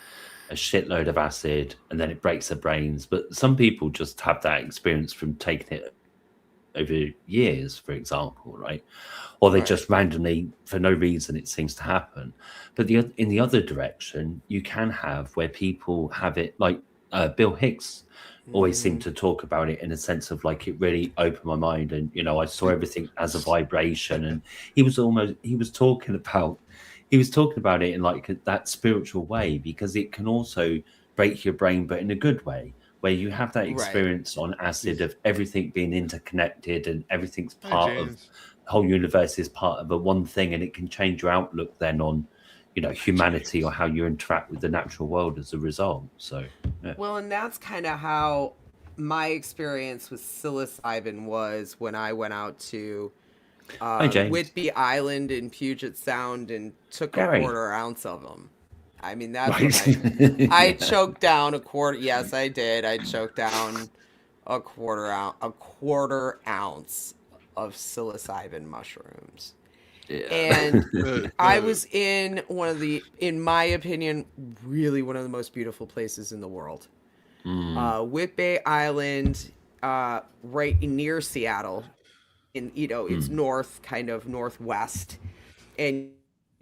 a shitload of acid and then it breaks their brains, but some people just have that experience from taking it over years, for example, right? Or they just randomly, for no reason, it seems to happen. But in the other direction, you can have where people have it, like Bill Hicks always seemed to talk about it in a sense of like, it really opened my mind, and I saw everything as a vibration. And he was talking about it in like that spiritual way, because it can also break your brain, but in a good way, where you have that experience on acid of everything being interconnected and everything's part of the whole universe is part of a one thing, and it can change your outlook then on humanity or how you interact with the natural world as a result. So well, and that's kind of how my experience with psilocybin was when I went out to Whidbey Island in Puget Sound and took a quarter ounce of them. I mean, that's what I choked down a quarter. Yes, I did. I choked down a quarter ounce of psilocybin mushrooms. Yeah. And I was in in my opinion, really one of the most beautiful places in the world. Whidbey Island, right near Seattle. It's north, kind of northwest, and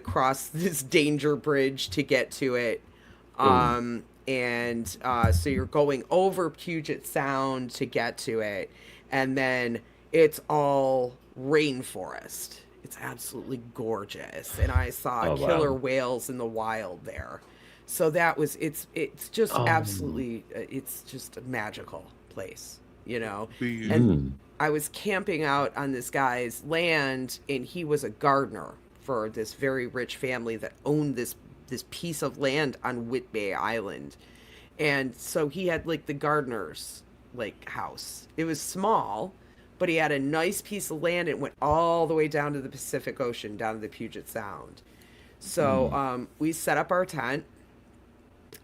cross this danger bridge to get to it. So you're going over Puget Sound to get to it, and then it's all rainforest. It's absolutely gorgeous, and I saw killer whales in the wild there. So that was it's just absolutely it's just a magical place, And I was camping out on this guy's land, and he was a gardener for this very rich family that owned this piece of land on Whidbey Island. And so he had like the gardener's like house. It was small, but he had a nice piece of land. It went all the way down to the Pacific Ocean, down to the Puget Sound. So we set up our tent,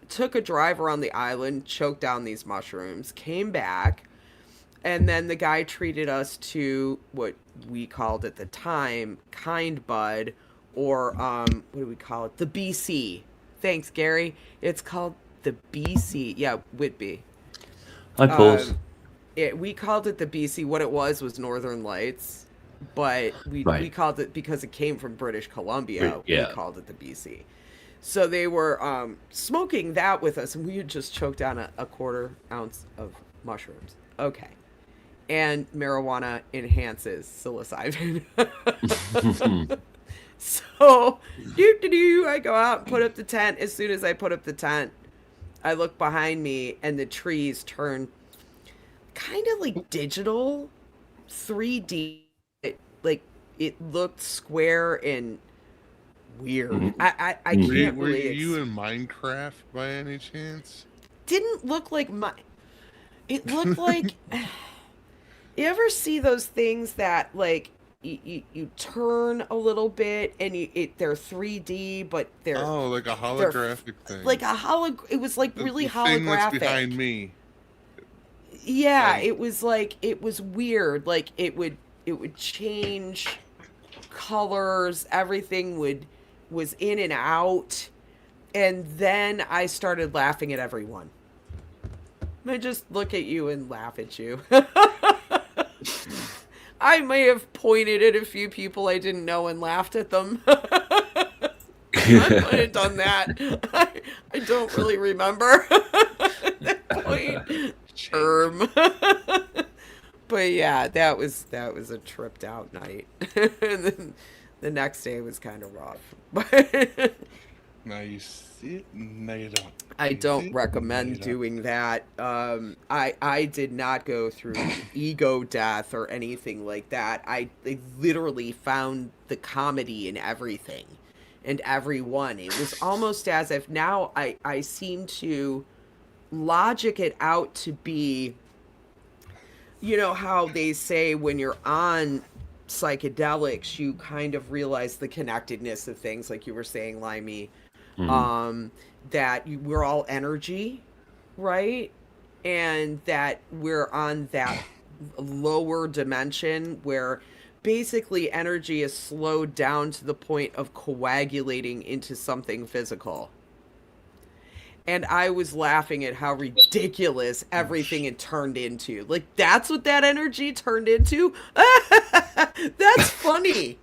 took a drive around the island, choked down these mushrooms, came back, and then the guy treated us to what we called at the time Kind Bud, or what do we call it? The BC. Thanks, Gary. It's called the BC. Yeah, Whidbey. Hi, Pauls. We called it the BC. What it was Northern Lights, but we called it, because it came from British Columbia, we called it the BC. So they were smoking that with us, and we had just choked down a quarter ounce of mushrooms. Okay. And marijuana enhances psilocybin. So, I go out and put up the tent. As soon as I put up the tent, I look behind me, and the trees turn kind of like digital, 3D. It looked square and weird. I can't Were really. you in Minecraft by any chance? Didn't look like It looked like you ever see those things that like you turn a little bit and they're 3D but Oh, like a they're holographic thing. like a it was like really The thing that's behind holographic. me. Yeah, Like, it was like it was weird. Like it would change colors, everything was in and out. And then I started laughing at everyone. I just look at you and laugh at you. I may have pointed at a few people I didn't know and laughed at them. I might have done that. I don't really remember at that point. But yeah, that was a tripped out night. And then the next day was kind of rough. But now you see it, now you don't. I You see don't it, now you recommend don't. doing that. I did not go through ego death or anything like that. I literally found the comedy in everything and everyone. It was almost as if now I seem to logic it out to be, you know how they say when you're on psychedelics, you kind of realize the connectedness of things, like you were saying, Limey, Mm. that we're all energy, right? And that we're on that lower dimension where basically energy is slowed down to the point of coagulating into something physical. And I was laughing at how ridiculous everything had turned into. Like, that's what that energy turned into? That's funny.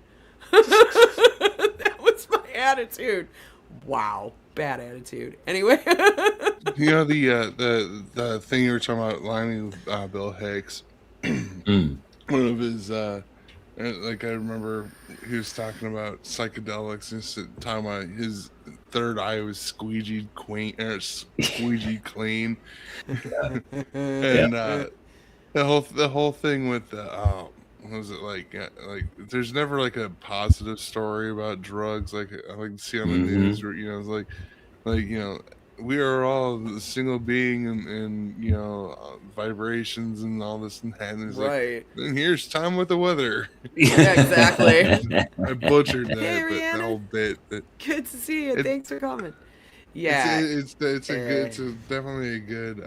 That was my attitude. Wow. Bad attitude. Anyway. You know the thing you were talking about, Limey, Bill Hicks. Mm. One of his like, I remember he was talking about psychedelics and talking about his third eye was squeegee clean, and the whole thing with the what was it like there's never like a positive story about drugs like I like to see on the news, or it's like we are all a single being and vibrations and all this and that, and it's right. like, and here's time with the weather. Yeah, exactly. I butchered that, Hey, but the Rihanna. whole bit. Good to see you. It- Thanks for coming. Yeah. It's definitely a good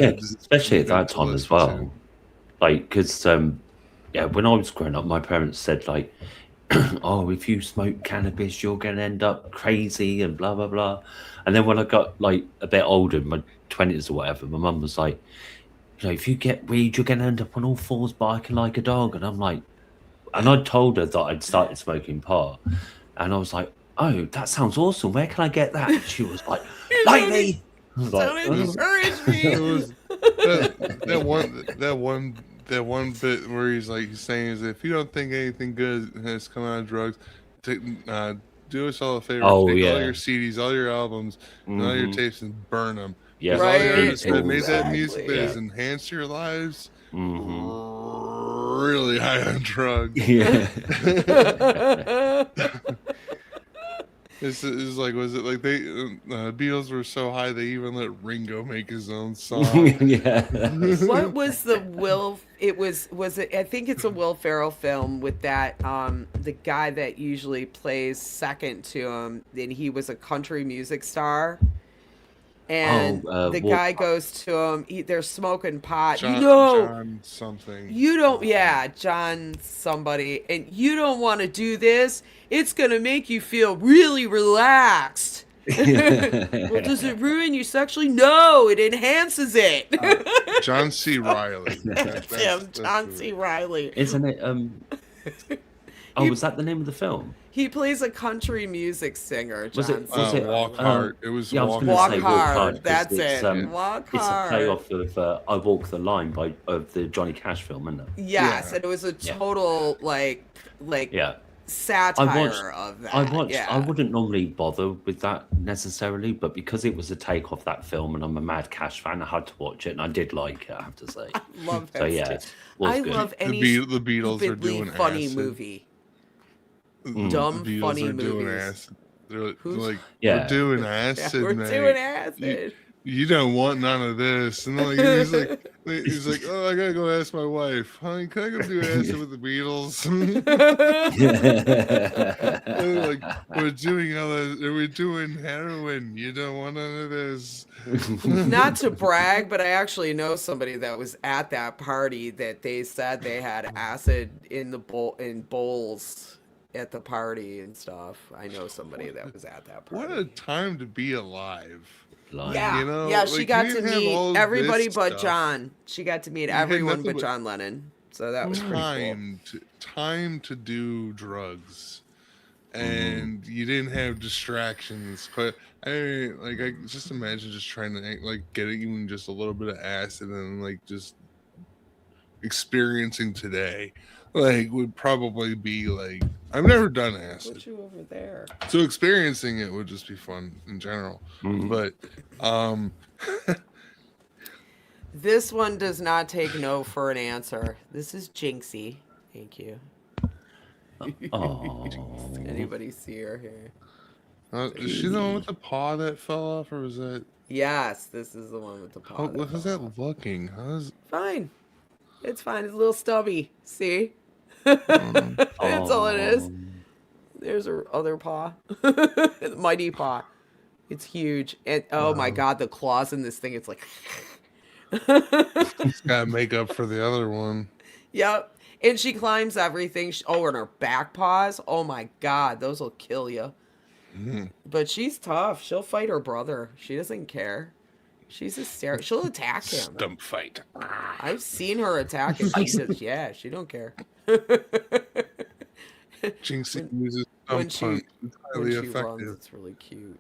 Yeah, especially at that to time as listen well. to. Like, because when I was growing up, my parents said like, "Oh, if you smoke cannabis, you're gonna end up crazy and blah blah blah." And then when I got like a bit older, in my 20s or whatever, my mum was like, "If you get weed, you're gonna end up on all fours barking like a dog." And I'm like, and I told her that I'd started smoking pot, and I was like, "Oh, that sounds awesome. Where can I get that?" And she was like, "Like me." I was like, Don't encourage It me. was that one bit where he's saying is, if you don't think anything good has come out of drugs, do us all a favor. Oh, Take all yeah. your CDs, all your albums, and all your Mhm. tapes, and burn them. Yeah, All the Right, artists that made that exactly. music that has enhanced your lives Mhm. really high on drugs. Yeah. It's like, was it like they Beatles were so high they even let Ringo make his own song? Yeah. What was the Will? It was it? I think it's a Will Ferrell film with that the guy that usually plays second to him. And he was a country music star. And the guy goes to him. They're smoking pot. John something. You don't. Yeah, John somebody. And you don't want to do this. It's gonna make you feel really relaxed. Well, does it ruin you sexually? No, it enhances it. John C. Riley. That's him, John C. Riley. Isn't it? Was that the name of the film? He plays a country music singer. Was John it? C. Was it? Walk Hard. It was Yeah, I was Walk going to Walk say Hard. Walk Hard. 'cause That's it's, it. Walk It's a Hard. playoff of I Walk the Line of the Johnny Cash film, isn't it? Yes, Yeah. and it was a total like Yeah. satire of that. I watched. Yeah. I wouldn't normally bother with that necessarily, but because it was a take off that film, and I'm a mad Cash fan, I had to watch it, and I did like it. I have to say. Love So it. yeah, it was I good. love any the Beatles are stupidly doing funny acid. movie. Mm. Dumb The Beatles funny are doing movies. acid. They're Who's- like, Yeah. we're doing Yeah, acid, we're man. doing acid. you don't want none of this. And then he's like, oh, I gotta go ask my wife, honey, can I go do acid with the Beatles? Like, we're doing heroin. You don't want none of this. Not to brag, but I actually know somebody that was at that party that they said they had acid in bowls at the party and stuff. I know somebody that was at that party. What a time to be alive. Like, Yeah, You know, yeah, she like, got you to didn't have all meet of everybody this but stuff. John. She got to meet had everyone nothing but but John Lennon. So that was pretty cool. Time to do drugs, and you didn't have distractions. But I mean, like, I just imagine just trying to like get even just a little bit of acid and like just experiencing today, like, would probably be like, I've never done acid, Put you over there. so experiencing it would just be fun in general. But This one does not take no for an answer. This is Jinxie. Thank you. oh, Anybody see her here? is she the one with the paw that fell off, or was that? Yes, this is the one with the paw. What is that looking? How's Fine. It's fine. It's a little stubby. See? That's all it is. There's her other paw. The mighty paw. It's huge. And oh my god, the claws in this thing, it's like it's got makeup for the other one? Yep. And she climbs everything. Oh, and her back paws. Oh my god, those will kill you. But she's tough. She'll fight her brother. She doesn't care. She's hysterical. She'll attack him. Stump fight. I've seen her attack him. She just, yeah, she don't care. Jinxie uses When stump she, punch. It's when highly she runs, effective. it's really cute.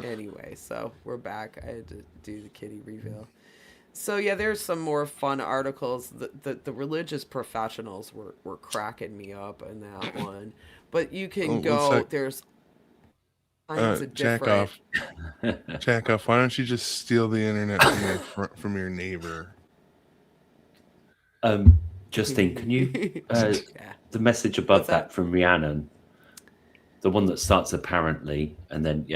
Anyway, so we're back. I had to do the kitty reveal. So yeah, there's some more fun articles. The religious professionals were cracking me up in that one. But you can go. There's kinds of Jack different. off. Jack off. Why don't you just steal the internet from your neighbor? Justine, can you Yeah. the message above What's that that? from Rhiannon, the one that starts apparently, and then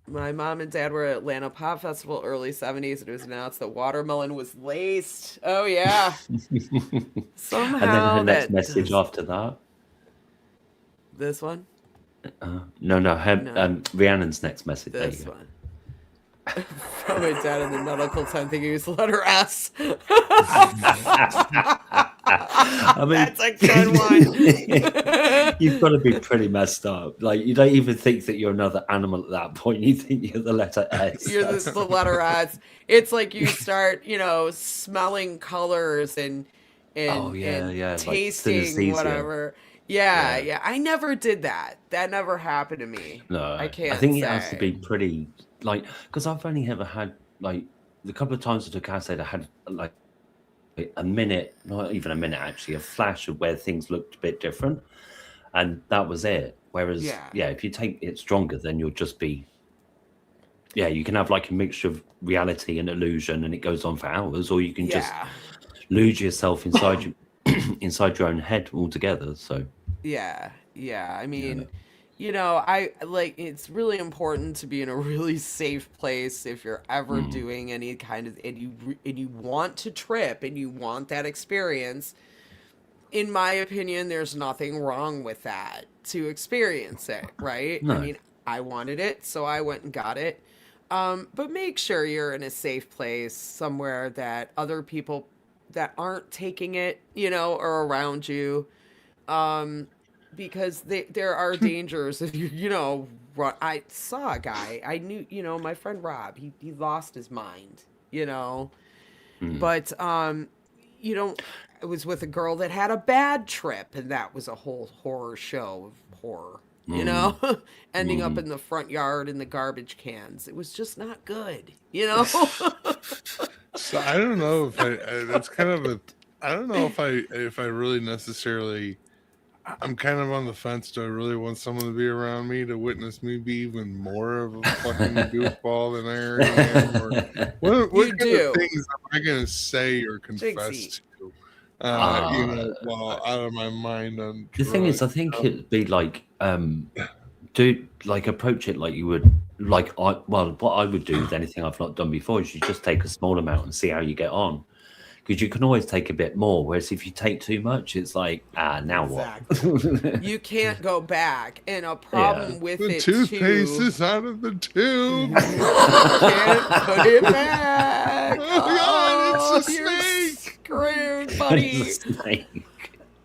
My mom and dad were at Atlanta Pop Festival early 70s, and it was announced that watermelon was laced. Oh yeah. Somehow. and then her next that message does- after that. This one. Rhiannon's next message. There This you go. one. From my dad in the medical time thinking it was the letter S. I mean, That's a good one. You've got to be pretty messed up. Like, you don't even think that you're another animal at that point. You think you're the letter S. You're the letter S. It's like you start, smelling colors and like tasting synesthesia. whatever. Yeah. I never did that. That never happened to me. No, I can't. I think it has to be pretty, like, because I've only ever had, like, the couple of times I took acid, I had like a minute, not even a minute actually, a flash of where things looked a bit different, and that was it. Whereas, if you take it stronger, then you'll just be, you can have like a mixture of reality and illusion, and it goes on for hours, or you can just lose yourself inside you, inside your own head altogether. So yeah. I mean. I like, it's really important to be in a really safe place if you're ever doing any kind of, and you want to trip and you want that experience. In my opinion, there's nothing wrong with that, to experience it, right? No. I mean, I wanted it, so I went and got it. But make sure you're in a safe place somewhere that other people that aren't taking it, are around you. Because there are dangers if you I saw a guy I knew, my friend Rob, he lost his mind, but it was with a girl that had a bad trip, and that was a whole horror show of horror, ending up in the front yard in the garbage cans. It was just not good, So I don't know if that's kind of a, I don't know if I really necessarily, I'm kind of on the fence. Do I really want someone to be around me to witness me be even more of a fucking goofball than I already am? Or what kind of things am I going to say or confess to? While out of my mind on the thing is, I think it'd be like, approach it like you would like what I would do with anything I've not done before is you just take a small amount and see how you get on. Because you can always take a bit more, whereas if you take too much, it's like, now Exactly. what? You can't go back. And a Yeah. problem with The it toothpaste too, is out of the tube. you can't put it back. Oh God, it's a you're snake. screwed, buddy. It's a snake.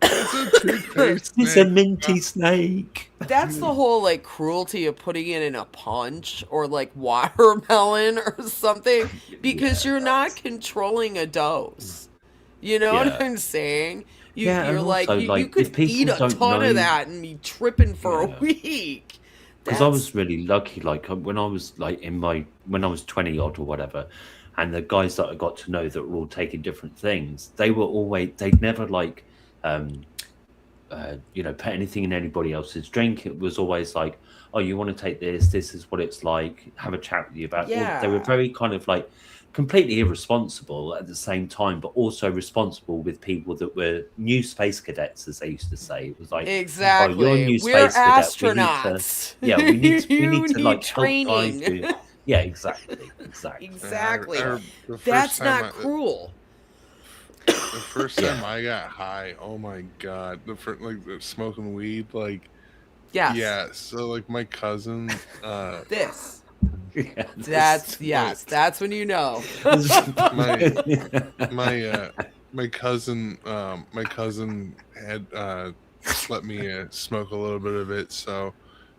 It's a toothpaste It's a snake. minty snake. That's the whole like cruelty of putting it in a punch or like watermelon or something, because you're not controlling a dose. You know what Yeah. I'm saying? Yeah, You're and like, also, you like, could if people eat a don't ton know- of that and be tripping for Yeah. a week. Because I was really lucky, like when I was like when I was 20 odd or whatever, and the guys that I got to know that were all taking different things, they'd never like put anything in anybody else's drink. It was always like, oh, you want to take this is what it's like, have a chat with you about it. They were Yeah. very kind of like completely irresponsible at the same time, but also responsible with people that were new space cadets, as they used to say. It was like, Exactly. oh, you're a new We're space cadet. astronauts. We need You to need like help training. guide you. Yeah, exactly. Exactly. The first That's time not I- cruel. The first time I got high, oh my God, smoking weed, like, Yes. yeah. So like my cousin, This. Yeah, That's when you know. my cousin had let me smoke a little bit of it, so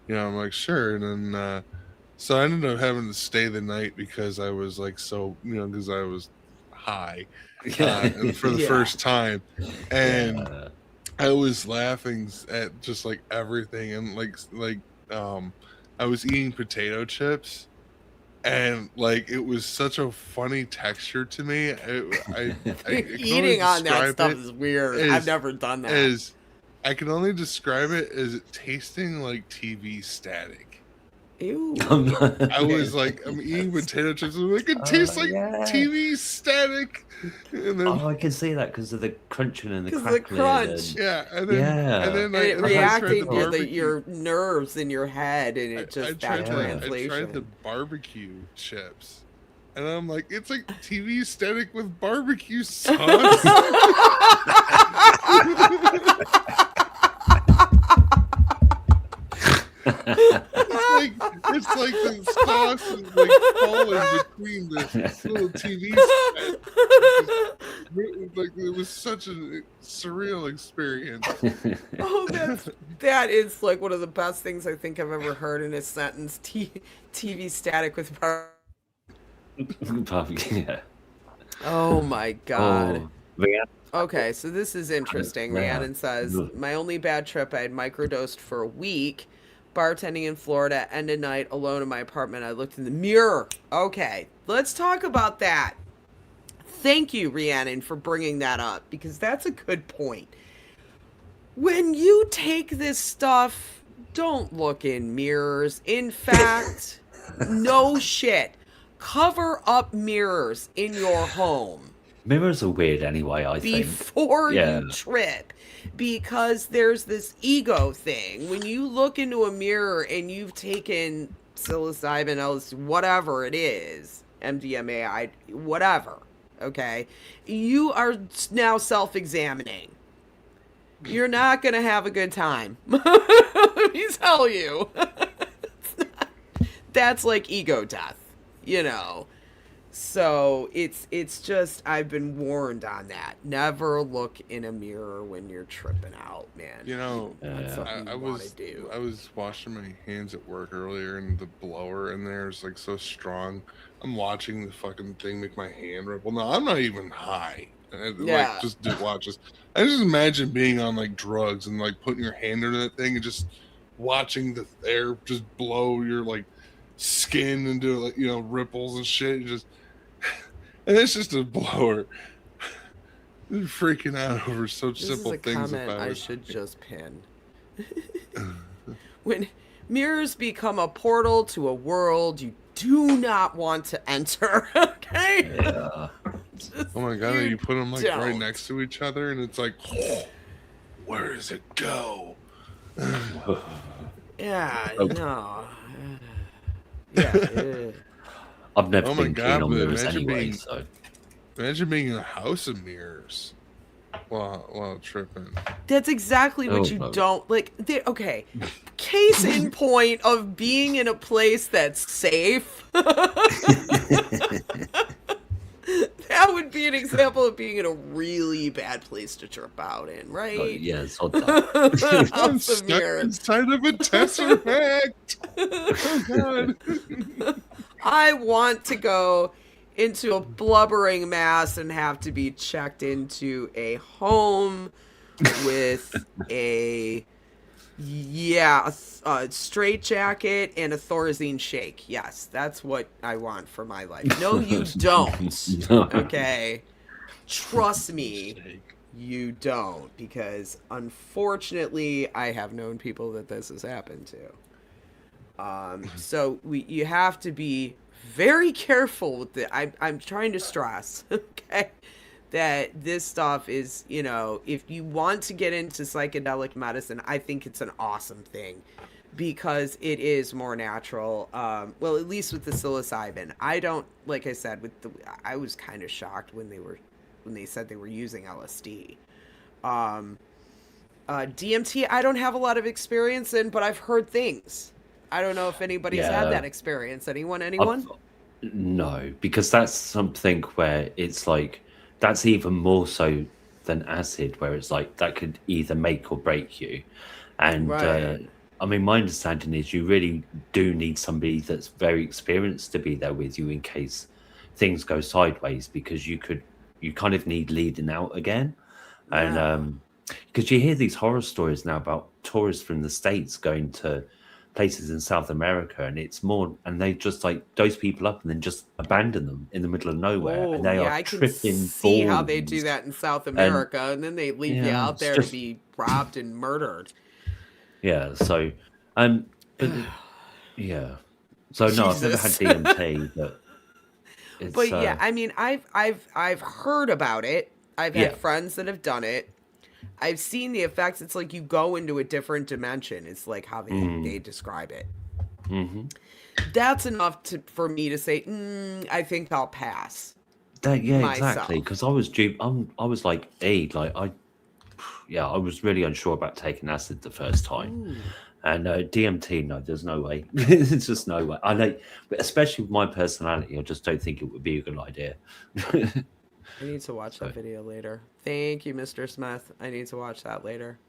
I'm like, sure. And then so I ended up having to stay the night because I was like, so because I was high and for the Yeah. first time, and Yeah. I was laughing at just like everything, and I was eating potato chips, and like it was such a funny texture to me. I can only Eating on that describe stuff it is weird. as- I've never done that. as I can only describe it as tasting like TV static. Ew. I was like, I'm eating potato chips. I'm like, it tastes like yeah. TV static. And then, Oh, I can see that because of the crunching and the 'Cause of the crackling. crunch. yeah, and then, Yeah. and then And I it tried reacting the to barbecue. your nerves in your head, and I it just tried that the- I translation. tried the barbecue chips, and I'm like, it's like TV static with barbecue sauce. it's like the sauce is like falling between the little TV set. Like it was such a surreal experience. Oh, that is like one of the best things I think I've ever heard in a sentence. TV static with Yeah. Oh my god. Oh, yeah. Okay, so this is interesting. Yeah. Rhiannon says, Ugh. my only bad trip, I had microdosed for a week. Bartending in Florida, end of night, alone in my apartment. I looked in the mirror. Okay, let's talk about that. Thank you, Rhiannon, for bringing that up, because that's a good point. When you take this stuff, don't look in mirrors. In fact, no shit. Cover up mirrors in your home Mirrors are weird anyway, I think. before Yeah. you trip, because there's this ego thing. When you look into a mirror and you've taken psilocybin, LSD, whatever it is, MDMA, whatever, okay, you are now self-examining. You're not going to have a good time. Let me tell you. That's like ego death, So it's just, I've been warned on that. Never look in a mirror when you're tripping out, man. That's something you want to do. I was washing my hands at work earlier, and the blower in there is like so strong. I'm watching the fucking thing make my hand ripple. No, I'm not even high. Yeah. Like, just watch this. I just imagine being on like drugs and like putting your hand under that thing and just watching the air just blow your like skin into like ripples and shit. And it's just a blower. Freaking out over such This simple is a things. comment I should just pin. When mirrors become a portal to a world you do not want to enter, okay? Yeah. Oh my god, you put them like right don't. next to each other, and it's like, where does it go? Yeah, Oh. no. Yeah. Yeah. I've never Oh my been keen god! on But mirrors anyway, so imagine being in a house of mirrors while tripping. That's exactly what oh you no. don't like. Okay, case in point of being in a place that's safe. That would be an example of being in a really bad place to trip out in, Oh, right? yeah, sod that. I'm House of stuck mirrors. inside of a tesseract. Oh god. I want to go into a blubbering mass and have to be checked into a home with a a straight jacket and a Thorazine shake. Yes, that's what I want for my life. No, you don't. No. Okay. Trust me, you don't, because unfortunately I have known people that this has happened to. So you have to be very careful with it. I'm trying to stress, okay, that this stuff is, if you want to get into psychedelic medicine, I think it's an awesome thing because it is more natural. Well, at least with the psilocybin. I don't, like I said, I was kind of shocked when they said they were using LSD. DMT, I don't have a lot of experience in, but I've heard things. I don't know if anybody's had that experience. Anyone? No, because that's something where it's like, that's even more so than acid, where it's like that could either make or break you. And Right. I mean, my understanding is you really do need somebody that's very experienced to be there with you in case things go sideways, because you kind of need leading out again. And Yeah. because you hear these horror stories now about tourists from the States going to places in South America, and it's more, and they just like dose people up and then just abandon them in the middle of nowhere, and Oh, they yeah, are I can tripping see how they do balls. that in South And America, and then they leave you yeah, out it's there to just, be robbed and murdered. yeah. So, but yeah. So no, I've never had Jesus. DMT, but it's But yeah, I mean, I've heard about it. I've had yeah. friends that have done it. I've seen the effects. It's like you go into a different dimension. It's like how they Mm, describe it. hmm. That's enough for me to say, I think I'll pass Yeah, exactly. myself. Because I was like, hey, like I was really unsure about taking acid the first time. Ooh. And DMT, no, there's no way. It's just no way. I know, but especially with my personality, I just don't think it would be a good idea. I need to watch So, that video later. Thank you, Mr. Smith. I need to watch that later.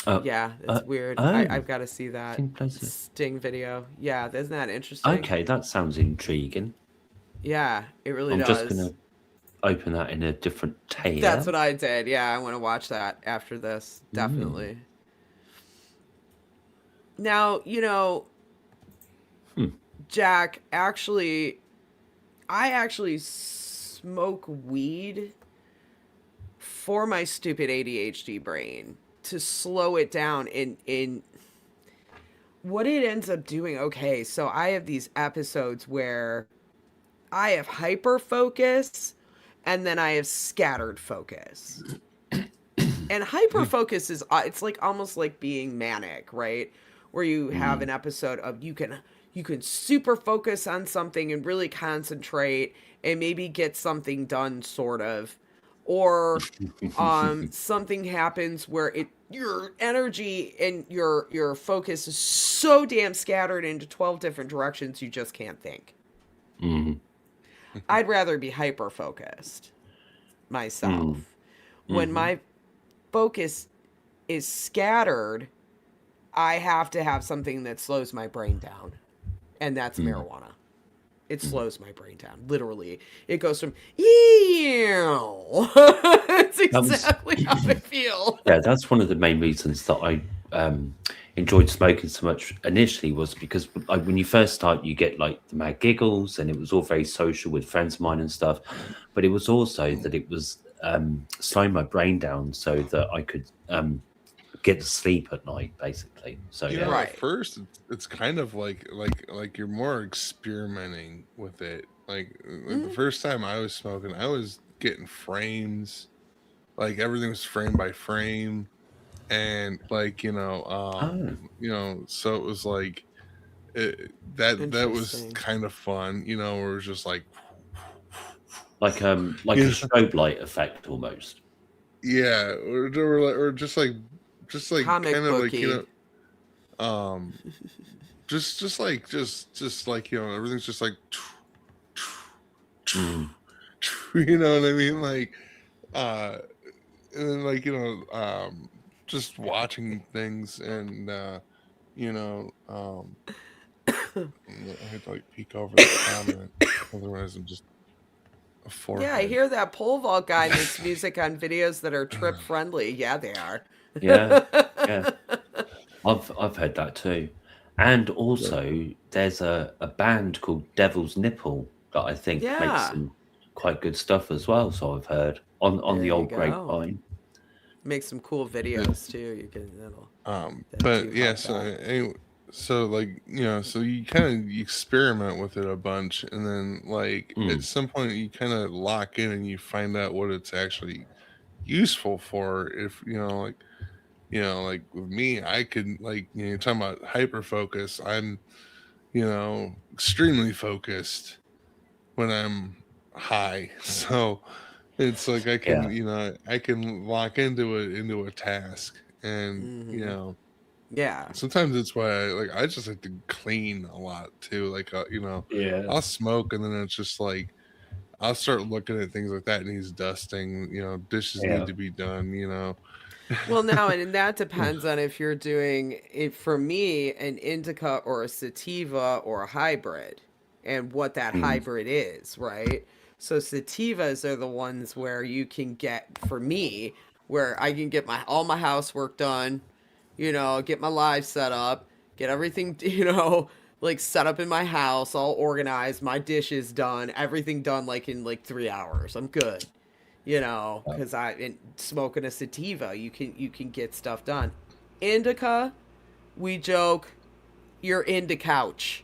uh, Yeah, uh, it's weird. oh, I've got to see that King Pleasure. Sting video. Yeah, isn't that interesting? Okay, that sounds intriguing. Yeah, it really I'm just does. gonna open that in a different That's tab. what I did. Yeah, I want to watch that after this. Mm. Definitely. Now, Hmm. Jack, I actually smoke weed for my stupid ADHD brain to slow it down in what it ends up doing. Okay, so I have these episodes where I have hyper focus and then I have scattered focus. And hyper focus is it's like almost like being manic, right? Where you have Mm. an episode of you can super focus on something and really concentrate and maybe get something done sort of, or something happens where your energy and your focus is so damn scattered into 12 different directions you just can't think. Mm. I'd rather be hyper focused Mm. myself. When Hmm. my focus is scattered, I have to have something that slows my brain down, and that's Mm. marijuana. It Mm. slows my brain down, literally. It goes from ew. It's That was exactly how I feel. yeah, that's one of the main reasons that I enjoyed smoking so much initially, was because like, when you first start, you get like the mad giggles, and it was all very social with friends of mine and stuff. But it was also that it was slowing my brain down so that I could get to sleep at night, basically. So You yeah. know, at Right. first it's kind of like you're more experimenting with it. Like the Mm, first time I was smoking, I was getting frames, like everything was frame by frame, and Oh. so it was like that was Interesting. kind of fun, you know, where it was just like, like a yeah, strobe light effect almost. yeah, or just like Comic kind of like, booky. um, just like, you know, everything's just like, Mm. you know what I mean? Like, uh, and then like, you know, just watching things and, you know, I had to like peek over the comment, otherwise I'm just a Yeah, I forehead. hear that pole vault guy makes music on videos that are trip friendly. Yeah, they are. Yeah, yeah. I've heard that too. And also there's a band called Devil's Nipple that I think makes Yeah, some quite good stuff as well. So I've heard on there the you old go. grapevine. Make some cool Yeah. videos too. You can that do But yeah, help so that. anyway, so like, you know, so you kind of experiment with it a bunch, and then like at Mm. some point you kind of lock in and you find out what it's actually useful for. If you know, like with me, I could, like, you know, you're talking about hyper focus. I'm, you know, extremely focused when I'm high. So it's like I can, Yeah. you know, I can lock into a task, and you Hmm. know, Yeah. sometimes it's why I just like to clean a lot too. Like, you know, Yeah. I'll smoke and then it's just like I'll start looking at things like that needs dusting. You know, dishes need Yeah. to be done. You know. Well, now, and that depends on if you're doing it for me, an indica or a sativa or a hybrid, and what that Mm. hybrid is, right? So sativas are the ones where you can get, for me, where I can get all my housework done, get my live set up, get everything, like set up in my house, all organized, my dishes done, everything done like in like 3 hours. I'm good, Yeah. because smoking a sativa, you can get stuff done. Indica, we joke, you're into couch.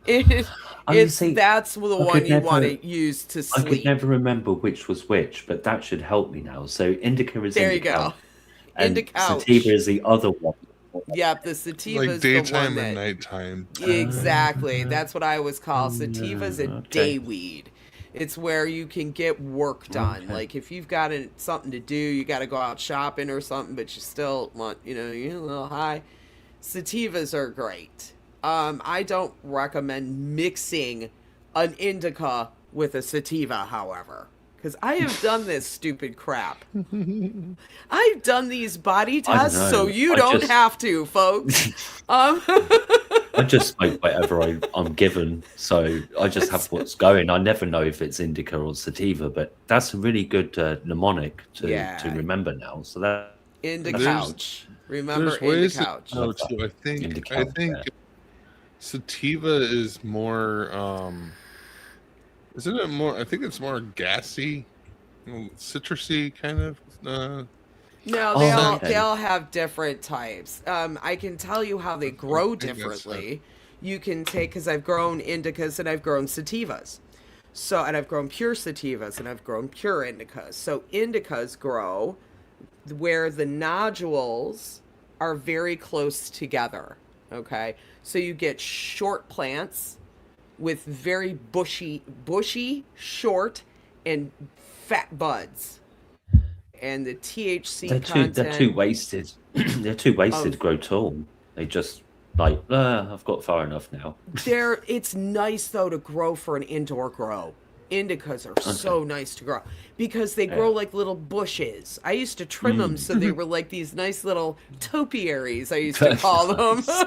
it, Oh, you it's see, that's the I one could you want never to use to I could sleep. never remember which was which, but that should help me now. So indica is There you indica go. Into and sativa couch. is the other one. Yep, the Like sativa's the one daytime and that nighttime. exactly. Uh, That's what I always call sativa's a okay. day weed. It's where you can get work done. Okay. Like if you've got something to do, you got to go out shopping or something, but you still want, you're a little high. Sativas are great. I don't recommend mixing an indica with a sativa, however, because I have done this stupid crap. I've done these body I don't tests, so know. you don't have to, folks. Um, I just smoke whatever I'm given, so I just have what's going. I never know if it's indica or sativa, but that's a really good mnemonic to yeah, remember now. So into that's There's good. couch. Remember, there's into ways to couch. I know love that. too. I Indica. think Yeah. sativa is more isn't it more, I think it's more gassy, citrusy kind of No, they Oh, all scent. they okay. all have different types. I can tell you how they I grow think that's it. differently. You can take because I've grown indicas and I've grown sativas. So and I've grown pure sativas and I've grown pure indicas. So indicas grow where the nodules are very close together. Okay, so you get short plants with very bushy, short, and fat buds. And the THC They're too content wasted. They're too wasted of to grow tall. They just like I've got far enough now. it's nice though to grow for an indoor grow. Indicas are Okay. so nice to grow because they Yeah. grow like little bushes. I used to trim them Mm. so they were like these nice little topiaries, I used to call them. Nice.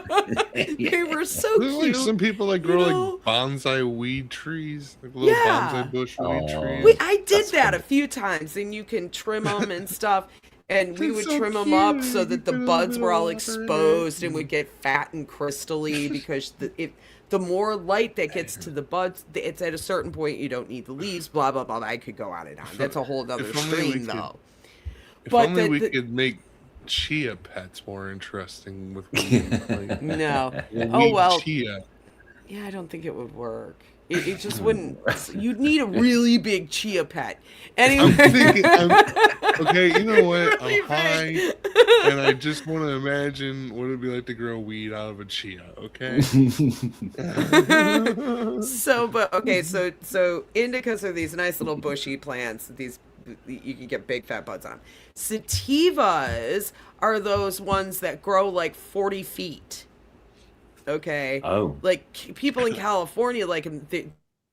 They Yeah. were so There's like some cute, people that you grow like know? bonsai weed trees, like little Yeah. bonsai bush weed Oh, trees. I did that's that a funny. few times, and you can trim them and stuff. And we It's would so trim them up so cute. You that the put a little buds bit were of all water in it. exposed and would get fat and crystally because the more light that gets to the buds, it's at a certain point you don't need the leaves. Blah blah blah. I could go on and on. If, That's a whole other if only we stream, could, though. if But only we could make chia pets more interesting with weed, like no. Oh weed well. chia. Yeah, I don't think it would work. It just wouldn't. You'd need a really big chia pet. I'm Anyway. thinking, okay, you know what? I'm Really high, big. and I just want to imagine what it'd be like to grow weed out of a chia. Okay. So indicas are these nice little bushy plants. These you can get big fat buds on. Sativas are those ones that grow like 40 feet. Okay, Oh, like people in California like 'em, they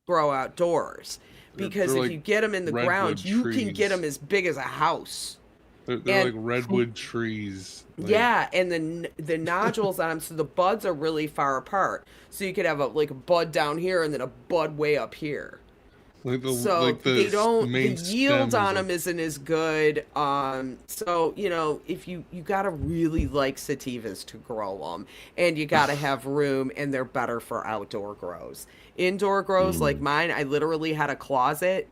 grow outdoors because They're if like you get them in the redwood ground, you can get trees. them as big as a house. They're like And redwood trees. Like, yeah, and the nodules on them, so the buds are really far apart. So you could have a bud down here and then a bud way up here. So the the main yield stem is on like them isn't as good. So if you gotta really like sativas to grow them, and you gotta have room, and they're better for outdoor grows. Indoor grows like mine, I literally had a closet.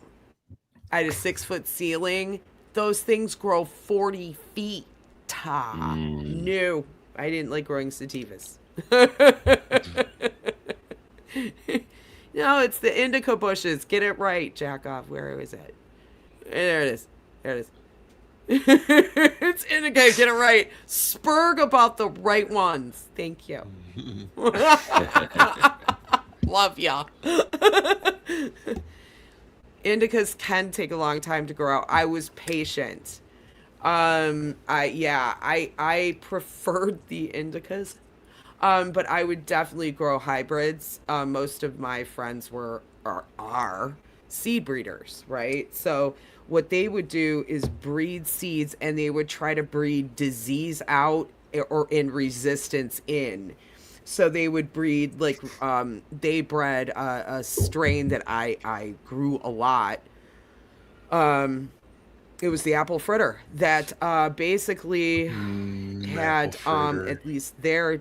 I had a 6-foot ceiling. Those things grow 40 feet. No, I didn't like growing sativas. No, it's the indica bushes. Get it right, jack off. Where is it? There it is. There it is. It's indica. Get it right. Spurg about the right ones. Thank you. Love ya. Indicas can take a long time to grow. I was patient. I preferred the indicas. But I would definitely grow hybrids. Most of my friends are seed breeders, right? So what they would do is breed seeds, and they would try to breed disease out or in resistance in. So they would breed they bred a strain that I grew a lot. It was the apple fritter that basically had apple fritter. at least their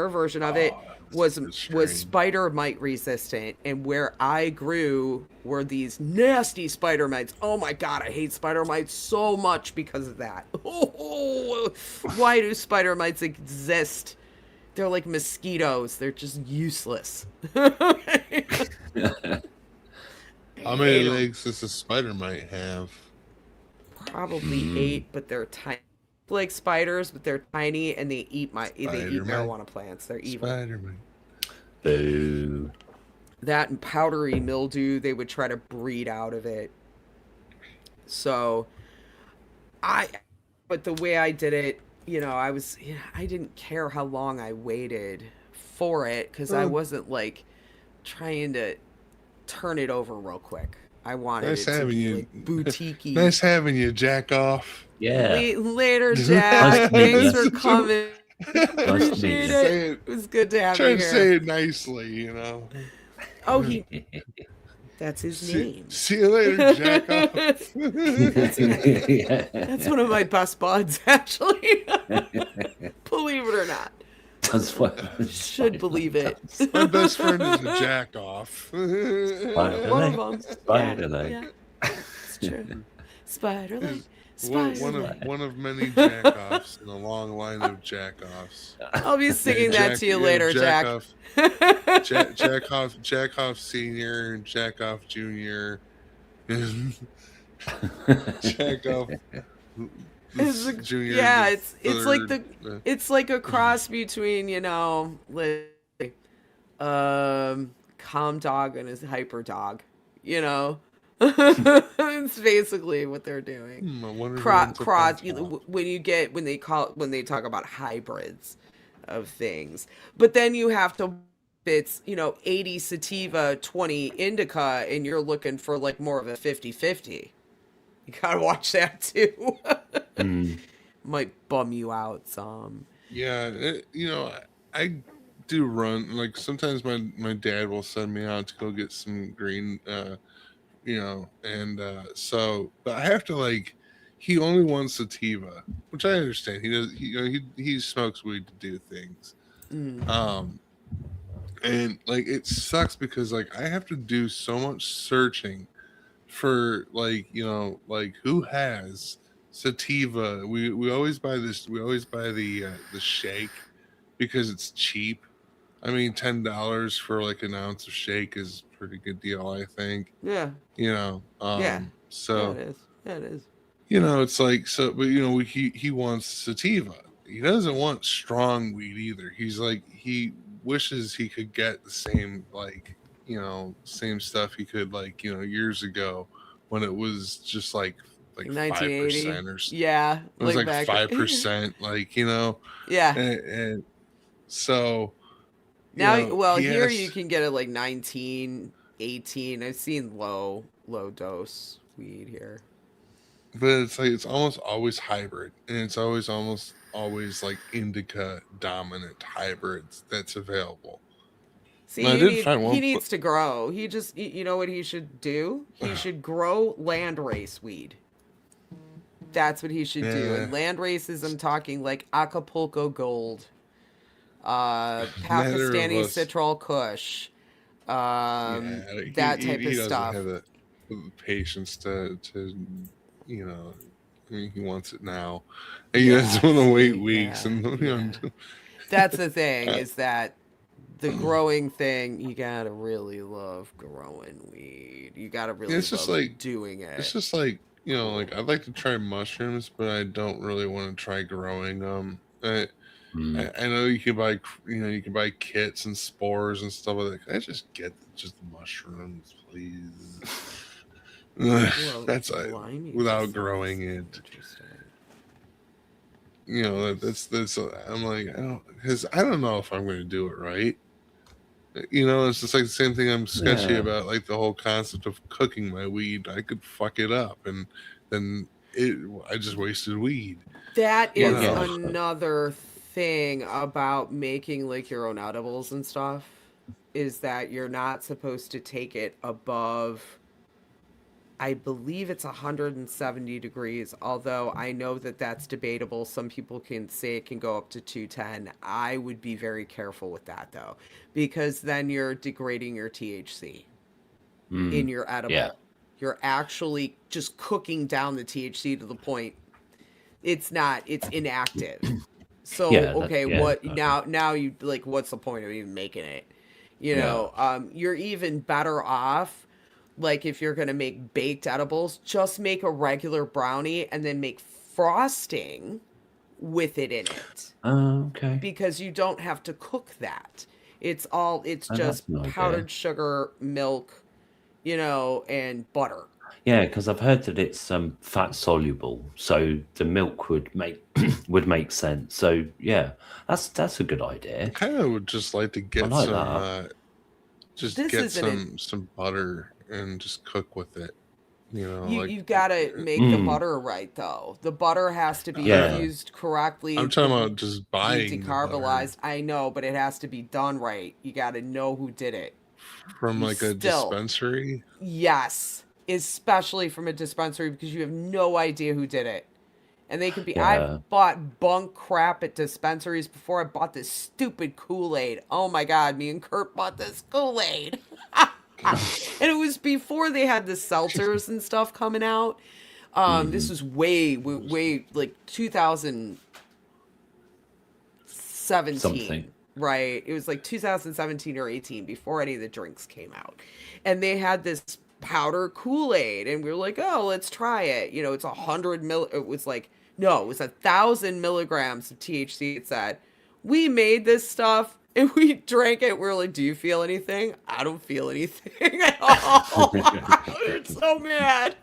version of it was Good was strain. spider mite resistant, and where I grew were these nasty spider mites. Oh my god, I hate spider mites so much because of that. Oh, why do spider mites exist? They're like mosquitoes. They're just useless. How many legs does a spider might have? Probably 8, but they're tiny. Like spiders, but they're tiny, and they eat Spider-Man. marijuana plants. They're evil. Spider man. boo. That and powdery mildew, they would try to breed out of it. So but the way I did it, I didn't care how long I waited for it because I wasn't like trying to turn it over real quick. I wanted Nice it to having be you. like boutique-y. Nice having you, jack off. Yeah. Later, Jack. Nice to meet Thanks you. for coming. Nice to meet Appreciate you. it. It was good to have Try you to here. say it nicely, Oh, that's his name. See you later, jack off. Yeah. That's one of my best buds, actually. Believe it or not. That's what Should believe it. My best friend is a jack off. One of them. Spider-leg. Yeah, it's true. Spider-leg. One Spider-leg. one of many jack offs in a long line of jack offs. I'll be singing that to you later, Jack. Jack off Senior, Jack off Junior, Jack off Junior. Yeah, the it's like third. it's like a cross between like calm dog and his hyper dog. It's basically what they're doing. I wonder if Cross it's a punch when they talk about hybrids of things, but then you have to. It's 80 sativa, 20 indica, and you're looking for like more of a 50-50. You gotta watch that too. Might bum you out some. Yeah, I do run, like sometimes my dad will send me out to go get some green, so but I have to he only wants sativa, which I understand. He does, he smokes weed to do things. And it sucks because I have to do so much searching for who has sativa. We always buy the shake because it's cheap. I mean, $10 for an ounce of shake is pretty good deal, I think. Yeah. You know, Yeah. so Yeah, it is. Yeah, it is. it's like, so, but he wants sativa. He doesn't want strong weed either. He's like, he wishes he could get the same, like, same stuff he could, like, years ago when it was just like 1980. 5% or Yeah, it was like back. 5%, like, Yeah. and so Now, well, he here has, you can get it like 19, 18. I've seen low dose weed here. but it's like it's almost always hybrid, and it's almost always like indica dominant hybrids that's available. See, I did find one. he needs to grow. He just, you know what he should do? He should grow landrace weed. That's what he should do. And landraces, I'm talking like Acapulco Gold, Pakistani Citral Kush, that type of stuff. He doesn't have the patience to I mean, he wants it now. And he doesn't want to wait weeks. And that's the thing, is that the growing thing, you gotta really love growing weed. You gotta really love doing it. It's just like, like I'd like to try mushrooms, but I don't really want to try growing them. I know you can buy kits and spores and stuff like that. Can I just get just mushrooms, please? Well, that's without growing it. That's I'm like, I don't know if I'm going to do it right. It's just like the same thing I'm sketchy about, like the whole concept of cooking my weed. I could fuck it up, and then I just wasted weed. That is another thing about making like your own edibles and stuff, is that you're not supposed to take it above, I believe it's 170 degrees, although I know that that's debatable. Some people can say it can go up to 210. I would be very careful with that, though, because then you're degrading your THC in your edible. Yeah. You're actually just cooking down the THC to the point it's inactive. So, now you, like, what's the point of even making it? You're even better off, like, if you're going to make baked edibles, just make a regular brownie and then make frosting with it in it. Okay. Because you don't have to cook that. It's just powdered sugar, milk, and butter. Yeah, because I've heard that it's fat soluble, so the milk would make sense. So yeah, that's a good idea. I kind of would just like to get some butter and just cook with it. You've got to make the butter right, though. The butter has to be infused correctly. I'm talking about just buying decarbonized. I know, but it has to be done right. You got to know who did it. From a dispensary? Yes, especially from a dispensary, because you have no idea who did it. And they could be, I've bought bunk crap at dispensaries before. I bought this stupid Kool-Aid. Oh my God, me and Kurt bought this Kool-Aid. And it was before they had the seltzers and stuff coming out. This was way like 2017. Something. Right. It was like 2017 or 18, before any of the drinks came out. And they had this powder Kool-Aid, and we were like, oh, let's try it. It's 100 it was 1,000 milligrams of THC. It said, we made this stuff and we drank it. We're like, do you feel anything? I don't feel anything at all. We're so mad.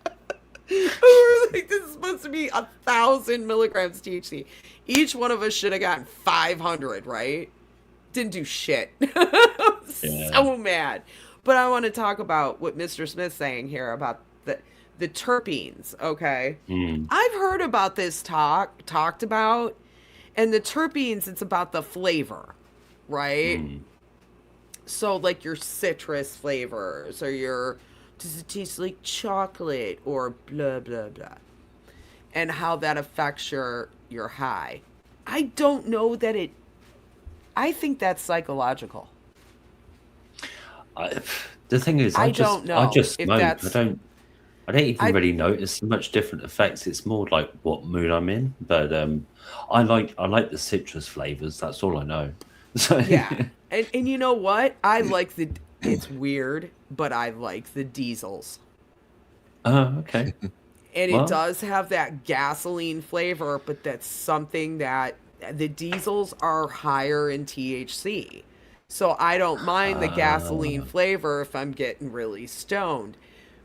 We were like, this is supposed to be 1,000 milligrams of THC. Each one of us should have gotten 500, right? Didn't do shit. So mad. But I want to talk about what Mr. Smith's saying here about the terpenes, okay? I've heard about this talked about, and the terpenes, it's about the flavor, right? So like your citrus flavors, or does it taste like chocolate, or blah, blah, blah. And how that affects your high. I don't know that I think that's psychological. The thing is, I just smoke. I don't even really notice much different effects. It's more like what mood I'm in. But I like the citrus flavors. That's all I know. So yeah, and you know what? I like It's weird, but I like the diesels. Oh, okay. And it Well, does have that gasoline flavor, but that's something that the diesels are higher in THC. So I don't mind the gasoline uh, flavor if I'm getting really stoned.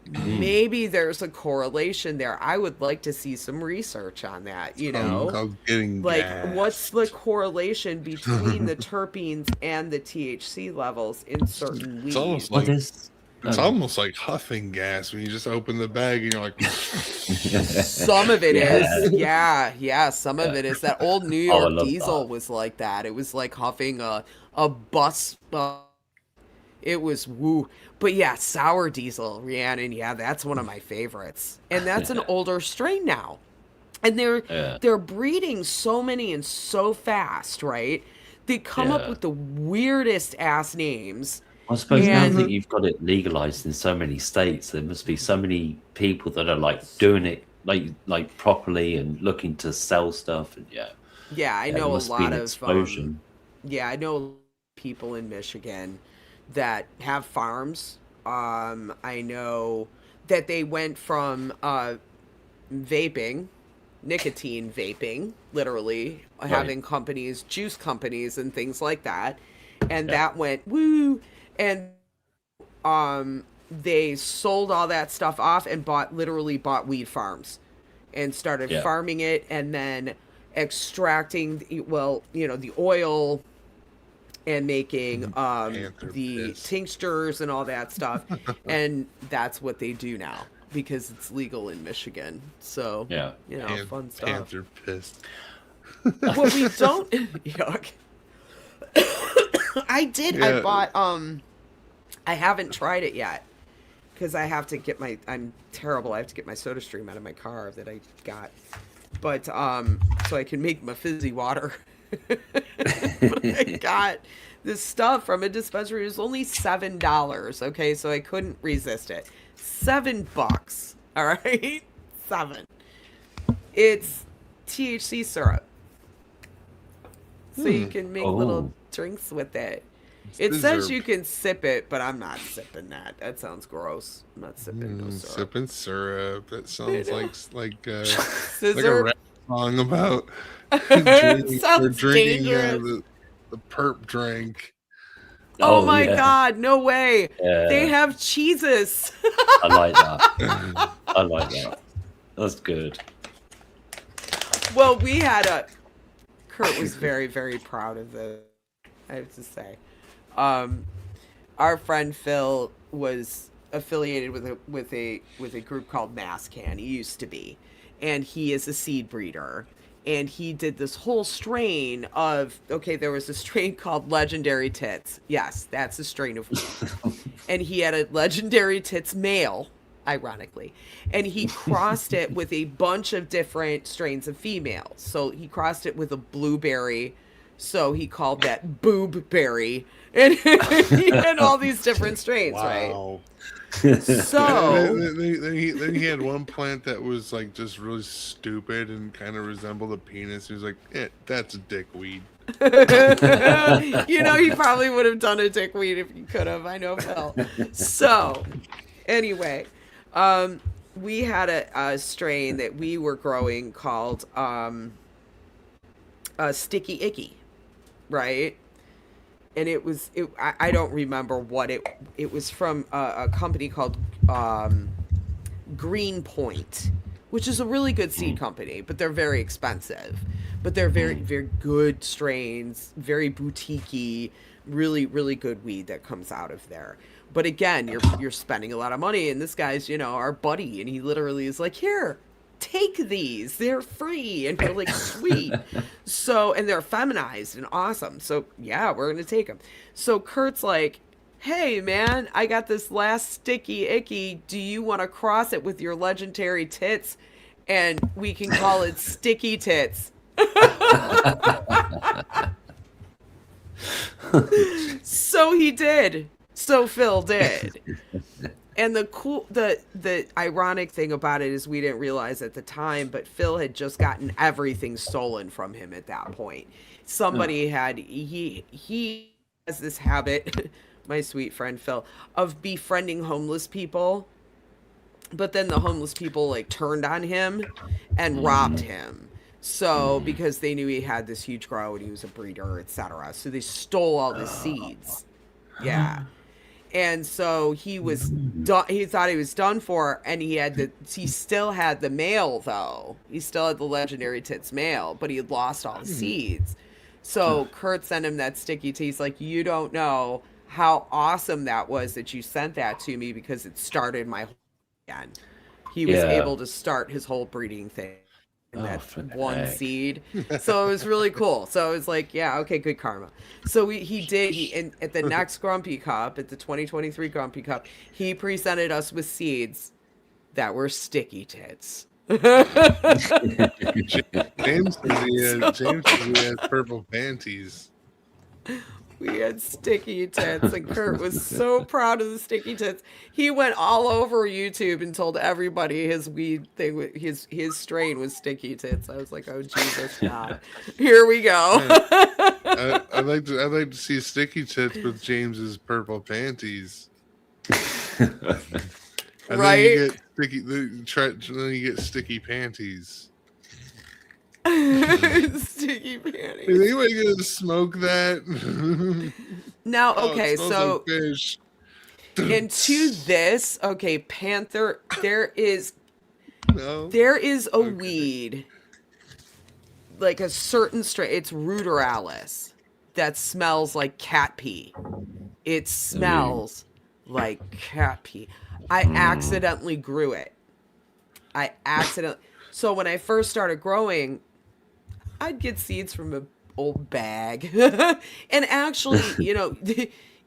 mm, Maybe there's a correlation there. I would like to see some research on that, you know? Called getting Like, what's gassed. the correlation between the terpenes and the THC levels in certain It's almost weeds? well, like there's. it's almost like huffing gas when you just open the bag and you're like, Some of it Yeah, is. Yeah, some of yeah. it is. That old New Oh, I York love diesel that. was like that. It was like huffing a bus. It was woo. But yeah, sour diesel, Rhiannon, yeah, that's one of my favorites. And that's an Yeah, older strain now. And they're yeah, they're breeding so many and so fast, right? They come up yeah. with the weirdest ass names. I suppose now And that you've got it legalized in so many states, there must be so many people that are like doing it like properly and looking to sell stuff. And yeah, I yeah, there know a must be lot an of explosion. yeah, I know people in Michigan that have farms. I know that they went from vaping, nicotine vaping, literally Right. having companies, juice companies, and things like that, and Yeah. that went woo, and they sold all that stuff off and bought weed farms and started Yeah. farming it and then extracting well, you know, the oil and making panther the piss. tinctures and all that stuff. And that's what they do now because it's legal in Michigan. So, Yeah. you know, fun stuff. Panther piss. What we don't yuck. I Yeah. bought I haven't tried it yet because I have to get my I'm terrible. I have to get my soda stream out of my car that I got. But so I can make my fizzy water. But I got this stuff from a dispensary. It was only $7. Okay, so I couldn't resist it. $7. All right, 7. It's THC syrup, so you can make little Oh, drinks with it. It says Scissor. you can sip it, but I'm not sipping that. That sounds gross. I'm not sipping no syrup. Sipping syrup. That I sounds know. like a Scissor. rap song about It drinking or sounds drinking dangerous. the perp drink. Oh oh my yeah, god, no way. They yeah. have cheeses. I like that. I like that. That's good. Well, we had a Kurt was very, very proud of the I have to say. Um our friend Phil was affiliated with a group called Masscan. He used to be. And he is a seed breeder. And he did this whole strain of okay, there was a strain called Legendary Tits. Yes, that's a strain of weed. And he had a Legendary Tits male, ironically. And he crossed it with a bunch of different strains of females. So he crossed it with a blueberry. So he called that boob berry. And he had all these different strains, right? Wow. So Then he had one plant that was like just really stupid and kind of resembled a penis. He was like, that's a dickweed. you know, he probably would have done a dickweed if he could have. I know Phil. So, anyway, we had a strain that we were growing called Sticky Icky, right? And I don't remember what it was from a company called Greenpoint, which is a really good seed company, but they're very expensive. But they're very, very good strains, very boutiquey, really, really good weed that comes out of there. But again, you're spending a lot of money, and this guy's, you know, our buddy, and he literally is like, here, take these, they're free, and we're like, sweet. So, and they're feminized and awesome. So yeah, we're gonna take them. So Kurt's like, hey man, I got this last Sticky Icky. Do you want to cross it with your Legendary Tits? And we can call it Sticky Tits. So he did. So Phil did. And the ironic thing about it is we didn't realize at the time, but Phil had just gotten everything stolen from him at that point. Somebody had he has this habit my sweet friend Phil, of befriending homeless people. But then the homeless people like turned on him and robbed him. So because they knew he had this huge grow and he was a breeder, etc. So they stole all the seeds. Yeah. And so he was done. He thought he was done for, and he still had the male though. He still had the legendary tits male, but he had lost all the seeds. So Kurt sent him that sticky tea. He's like, you don't know how awesome that was that you sent that to me, because it started my whole again. He was able to start his whole breeding thing in that one seed. So it was really cool. So it was like, yeah, okay, good karma. So he at the next Grumpy Cup, at the 2023 Grumpy Cup, he presented us with seeds that were sticky tits. James says he had purple panties. We had sticky tits, and Kurt was so proud of the sticky tits. He went all over YouTube and told everybody his weed thing, his strain was sticky tits. I was like, oh Jesus God, here we go. I'd like to see sticky tits with James's purple panties. And right? Then you get sticky panties. Sticky panties. Is anybody gonna smoke that? Now, okay, so like fish. into this, okay, Panther, there is a weed, like a certain strain. It's ruderalis that smells like cat pee. It smells like cat pee. I accidentally grew it. So when I first started growing, I'd get seeds from an old bag. And actually,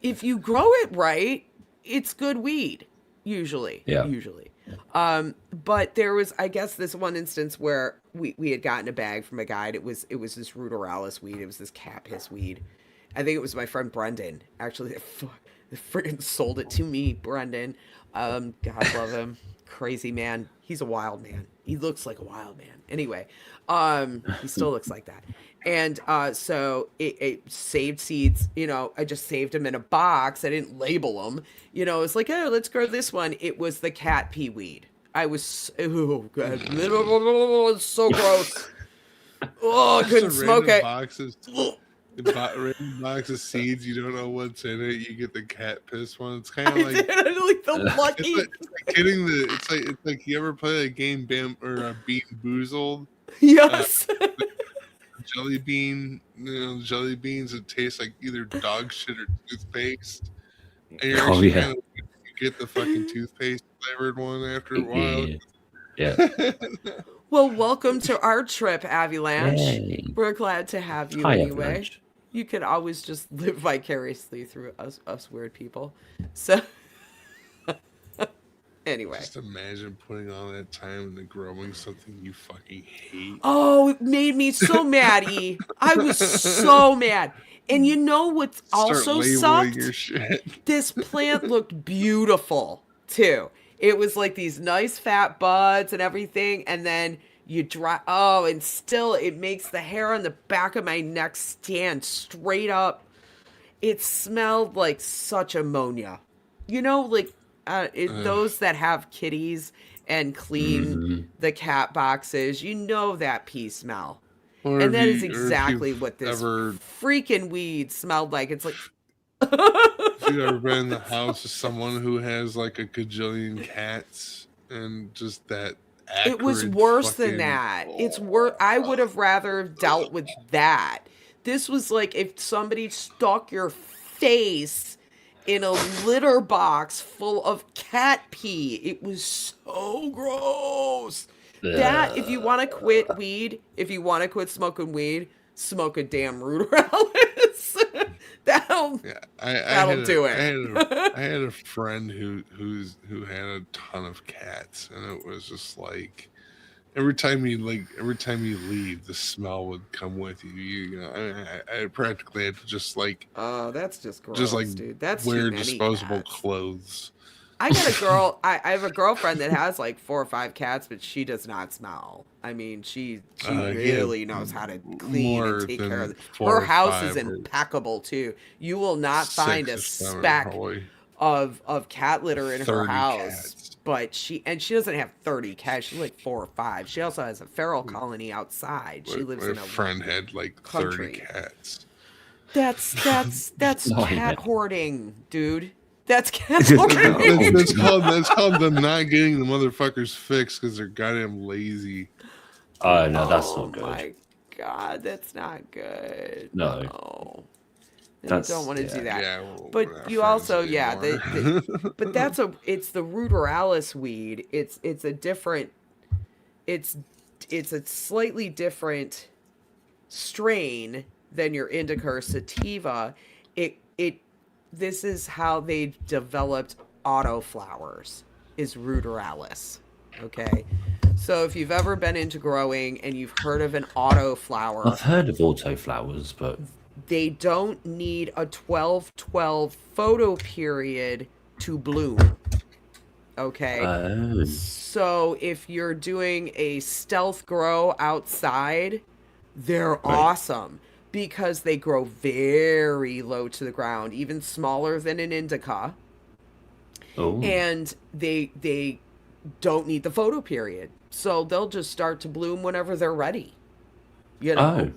if you grow it right, it's good weed, usually. Yeah. Usually. But there was, I guess, this one instance where we had gotten a bag from a guy. It was this ruderalis weed. It was this cat piss weed. I think it was my friend Brendan. Actually, they freaking sold it to me, Brendan. God love him. Crazy man. He's a wild man. He looks like a wild man. Anyway, he still looks like that. And so it saved seeds. I just saved them in a box. I didn't label them. It's like, oh, let's grow this one. It was the cat pea weed. I was, oh god, it's so gross. Oh, I couldn't smoke it. Random box of seeds, you don't know what's in it. You get the cat piss one. It's kind of like the lucky. It's like you ever play a game Bean Boozled? Yes. Jelly jelly beans that taste like either dog shit or toothpaste. And you get the fucking toothpaste flavored one after a while. Yeah. Well, welcome to our trip, Avalanche. Yay. We're glad to have you. Hi, anyway. Avalanche. You could always just live vicariously through us weird people. So anyway. Just imagine putting all that time into growing something you fucking hate. Oh, it made me so mad, E. I was so mad. And you know what's also sucked? Your shit. This plant looked beautiful, too. It was like these nice fat buds and everything, and then you dry. Oh, and still it makes the hair on the back of my neck stand straight up. It smelled like such ammonia. Those that have kitties and clean the cat boxes, that pee smell. And that is exactly what this freaking weed smelled like. It's like... If you've ever been in the house of someone who has like a gajillion cats and just that acrid, it was worse than that. It's worse. I would have rather dealt with that. This was like if somebody stuck your face in a litter box full of cat pee. It was so gross. That, if you want to quit weed, if you want to quit smoking weed, smoke a damn ruderalis. That'll do it. I had a friend who had a ton of cats, and it was just like every time you leave, the smell would come with you. I practically had to just like that's just gross, just like dude. That's wear too many disposable cats. clothes. I got a girl. I have a girlfriend that has like 4 or 5 cats, but she does not smell. I mean, she Yeah, really knows how to clean and more take care of than it. four Her or house is five or impeccable too. You will not find 6 a or 7 speck probably. of cat litter in her 30 house. cats. But she doesn't have 30 cats. She's like 4 or 5. She also has a feral colony outside. She lives My in a friend had like 30 country. cats. That's cat Blimey. hoarding, dude. That's cat That's, hoarding. that's called them not getting the motherfuckers fixed because they're goddamn lazy. Oh no, that's Oh not good. my god, that's not good. No, No. You don't that's want to do that. Yeah, well, we're But not you friends also, anymore. but it's the ruderalis weed. It's a different, it's a slightly different strain than your indica or sativa. This is how they developed autoflowers, is ruderalis. Okay. So if you've ever been into growing and you've heard of an autoflower, I've heard of autoflowers, but they don't need a 12-12 photo period to bloom. Okay. oh, So if you're doing a stealth grow outside, they're right. awesome because they grow very low to the ground, even smaller than an indica, Oh, and they don't need the photo period. So they'll just start to bloom whenever they're ready. You know, oh,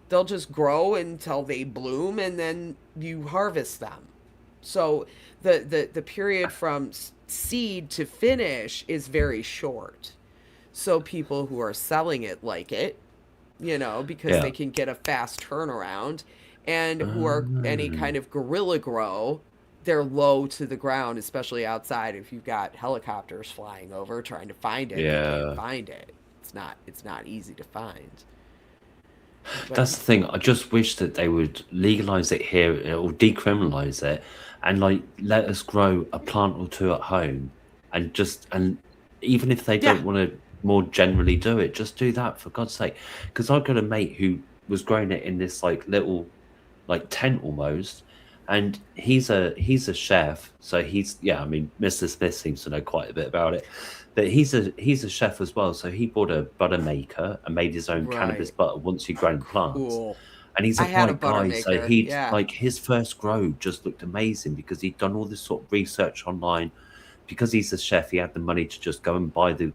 they'll just grow until they bloom and then you harvest them. So the period from seed to finish is very short. So people who are selling it like it, because yeah. they can get a fast turnaround, and who are any kind of guerrilla grow, they're low to the ground, especially outside. If you've got helicopters flying over trying to find it, they can't Yeah. find it. It's not easy to find. But That's the thing. I just wish that they would legalize it here or decriminalize it, and like let us grow a plant or two at home, and even if they yeah, don't want to more generally do it, just do that for God's sake. Because I've got a mate who was growing it in this like little like tent almost, and he's a chef, so I mean, Mr. Smith seems to know quite a bit about it, but he's a chef as well, so he bought a butter maker and made his own cannabis right. butter once he'd grown plants. Cool. And he's I a had a white butter guy, so maker. he'd Yeah. like his first grow just looked amazing because he'd done all this sort of research online. Because he's a chef, he had the money to just go and buy the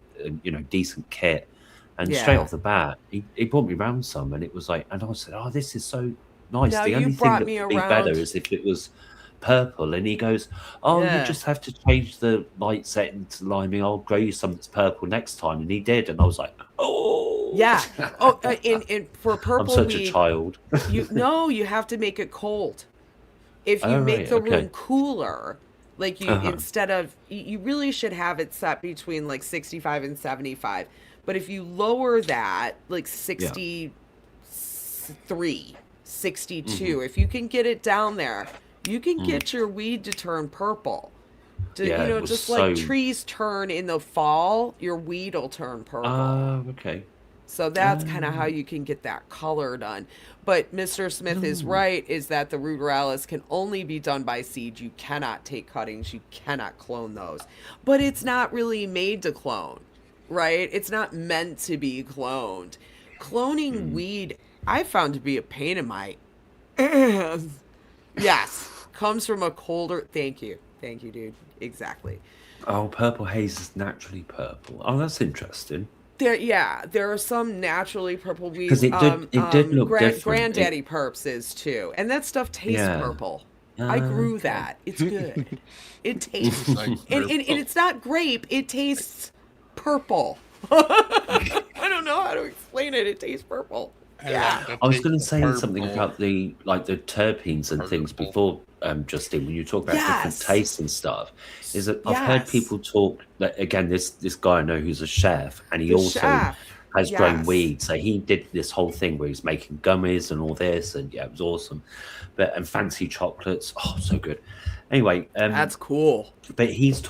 decent kit, and straight Yeah. off the bat, he brought me round some, and it was like, and I said, "Oh, this is so nice." Now The you only thing brought that me would be better around. is if it was purple. And he goes, "Oh, you Yeah. just have to change the light setting to liming. I'll grow you some that's purple next time." And he did, and I was like, "Oh, Yeah. Oh, and for I'm purple such a weed, child." you have to make it cold. If you Oh, make right, the room okay. cooler, like Uh-huh. instead of, you really should have it set between like 65 and 75. But if you lower that, like Yeah. 63, hmm 62, if you can get it down there, you can Mm. get your weed to turn purple. Yeah, it was Just like so. trees turn in the fall, your weed will turn purple. Okay. So that's kind of how Uh, you can get that color done. But Mr. Smith is no. right, is that the ruderalis can only be done by seed. You cannot take cuttings. You cannot clone those. But it's not really made to clone, right? It's not meant to be cloned. Cloning Mm. weed, I found to be a pain in my yes, comes from a colder. Thank you. Thank you, dude. Exactly. Oh, purple haze is naturally purple. Oh, that's interesting. There are some naturally purple Because weeds. it did look different. Granddaddy Purps is too, and that stuff tastes Yeah. purple. I grew Okay. that. It's good. It tastes, Like and purple. it's not grape. It tastes purple. I don't know how to explain it. It tastes purple. I Yeah. like the I was taste going to of say something purple. about the terpenes and things Purple. before, Justine, when you talk about different Yes. tastes and stuff. Is that I've heard Yes. people talk. Like, again, this guy I know who's a chef, and he The also chef. has grown Yes. weed. So he did this whole thing where he's making gummies and all this, and yeah, it was awesome. And fancy chocolates. Oh, so good. Anyway, That's cool. but he's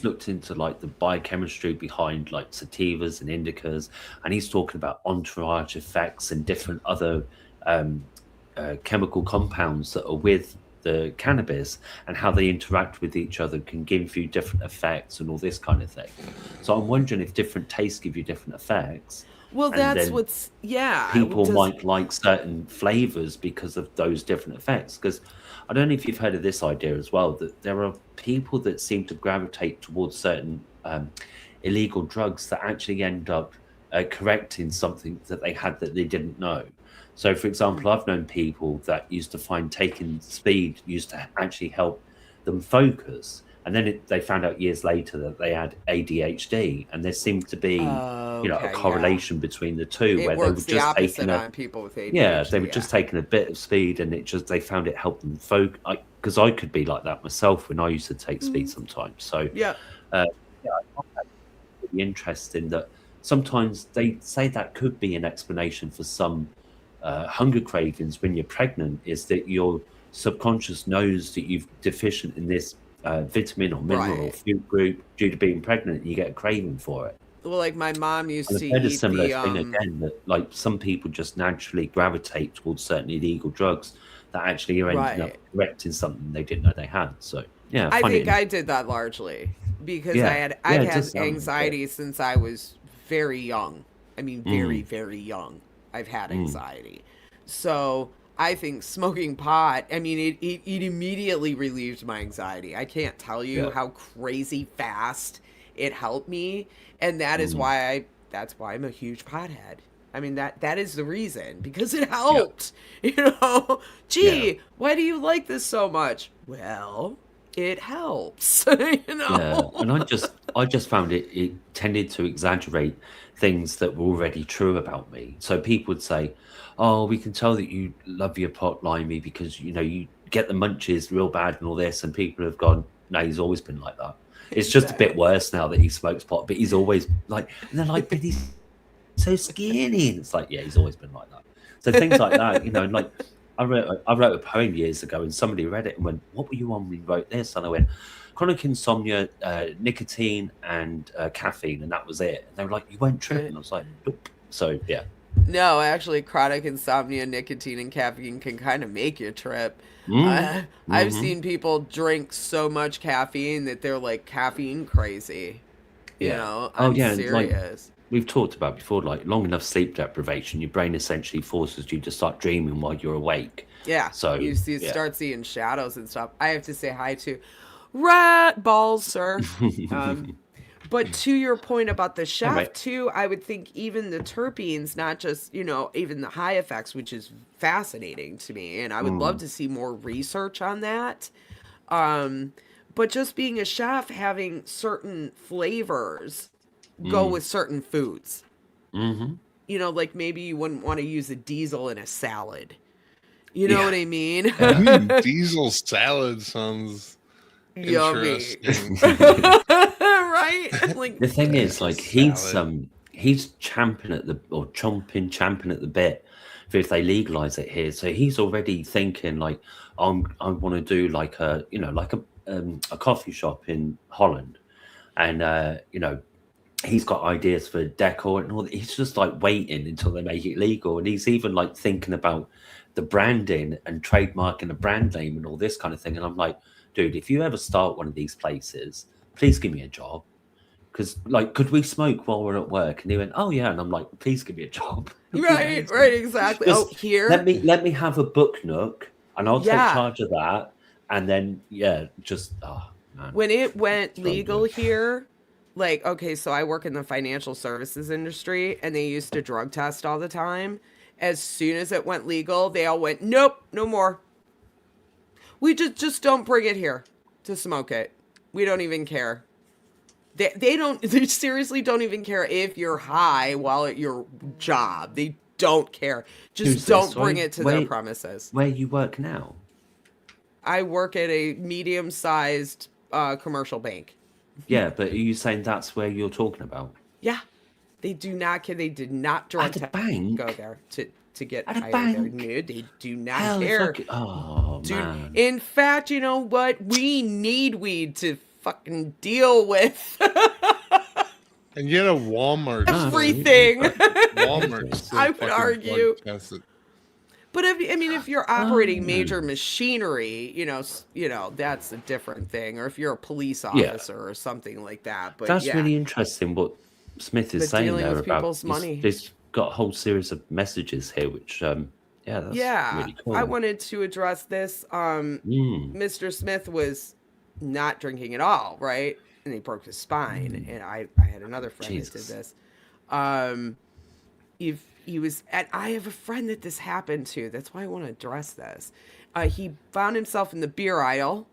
looked into like the biochemistry behind like sativas and indicas, and he's talking about entourage effects and different other chemical compounds that are with the cannabis and how they interact with each other can give you different effects and all this kind of thing. So I'm wondering if different tastes give you different effects, Well, and that's then what's yeah. people Does might like certain flavors because of those different effects. Because I don't know if you've heard of this idea as well, that there are people that seem to gravitate towards certain illegal drugs that actually end up correcting something that they had that they didn't know. So, for example, I've known people that used to find taking speed used to actually help them focus. And then they found out years later that they had ADHD, and there seemed to be, a okay, yeah. correlation between the two, It where they were works the just taking opposite a on people with yeah, they were ADHD. Yeah. just taking a bit of speed, and they found it helped them focus. Because I could be like that myself when I used to take speed sometimes. So Yeah. uh, yeah, I find that really interesting that sometimes they say that could be an explanation for some hunger cravings when you're pregnant, is that your subconscious knows that you're deficient in this vitamin or mineral or Right. food group due to being pregnant, and you get a craving for it. Well, like my mom used And to I've heard a eat similar the thing again, that like some people just naturally gravitate towards certain illegal drugs that actually are ending up right. correcting something they didn't know they had. So yeah, I I find it think I did that largely because yeah, I've yeah, it had does sound like it. anxiety since I was very young. I mean, very, Mm, very young. I've had mm, anxiety. So I think smoking pot, I mean, it immediately relieved my anxiety. I can't tell you yeah, how crazy fast it helped me. And mm, that's why I'm a huge pothead. I mean, that is the reason, because it yeah, helped. You know, yeah. gee, why do you like this so much? Well, it helps, you Yeah, and know? I just found it tended to exaggerate things that were already true about me. So people would say, "Oh, we can tell that you love your pot, Limey, because you get the munchies real bad and all this." And people have gone, "No, he's always been like that. It's just a bit Exactly. worse now that he smokes pot, but he's always like." And they're like, "But he's so skinny," and it's like, "Yeah, he's always been like that." So things like that, and like I wrote a poem years ago, and somebody read it and went, "What were you on when you wrote this?" And I went, "Chronic insomnia, nicotine, and caffeine," and that was it. And they were like, "You won't trip," and I was like, "Nope." So yeah. No, actually, chronic insomnia, nicotine, and caffeine can kind of make you trip. Mm, I've hmm. seen people drink so much caffeine that they're like caffeine crazy. You Yeah. know, Oh I'm yeah, and like serious. we've talked about before, like long enough sleep deprivation, your brain essentially forces you to start dreaming while you're awake. Yeah, So yeah. start seeing shadows and stuff. I have to say hi to rat balls, sir. Um, But to your point about the All chef right. too, I would think even the terpenes, not just, even the high effects, which is fascinating to me, and I would love Mm, to see more research on that. Um, but just being a chef, having certain flavors go mm, with certain foods. hmm. Like maybe you wouldn't want to use a diesel in a salad. You know Yeah. what I mean? Yeah. Diesel salad sounds Yummy. interesting. Right? Like The thing is, Diesel like salad. he's champing at the or champing at the bit for if they legalize it here. So he's already thinking like, I want to do like a coffee shop in Holland, and he's got ideas for decor and all. He's just like waiting until they make it legal, and he's even like thinking about the branding and trademarking a brand name and all this kind of thing. And I'm like, dude, if you ever start one of these places, please give me a job. Because, like, could we smoke while we're at work? And he went, "Oh yeah," and I'm like, "Please give me a job. It'd be right, amazing. right, exactly. Oh, Just here? let me have a book nook, and I'll take Yeah. charge of that. And then yeah, just oh man, When it went so legal good. here, like, okay, so I work in the financial services industry and they used to drug test all the time. As soon as it went legal, they all went, nope, no more. We just don't bring it here to smoke it. We don't even care. They don't, they seriously don't even care if you're high while at your job. They don't care. Just Who's this? don't bring it to their premises. Where you work now? I work at a medium sized commercial bank. Yeah, but are you saying that's where you're talking about? Yeah, they do not care. They did not drug At a test go bank? there to get At a hired there. bank? No, they do not Hell, if I care. could, oh Dude, man. in fact, you know what? We need weed to fucking deal with And yet a Walmart No, still absolutely. everything. But Walmart yeah. still I would fucking drug argue. tests it. But I mean, if you're operating Oh, major machinery, that's a different thing. Or if you're a police yeah. officer or something like that. But That's yeah, really interesting what Smith is but saying dealing there with about people's money. he's got a whole series of messages here, which yeah, that's Yeah, really I cool. wanted to address this. Mm, Mr. Smith was not drinking at all, right? And he broke his spine. And I had another friend that did Jesus. this. Um, if he was, and I have a friend that this happened to. That's why I want to address this. He found himself in the beer aisle,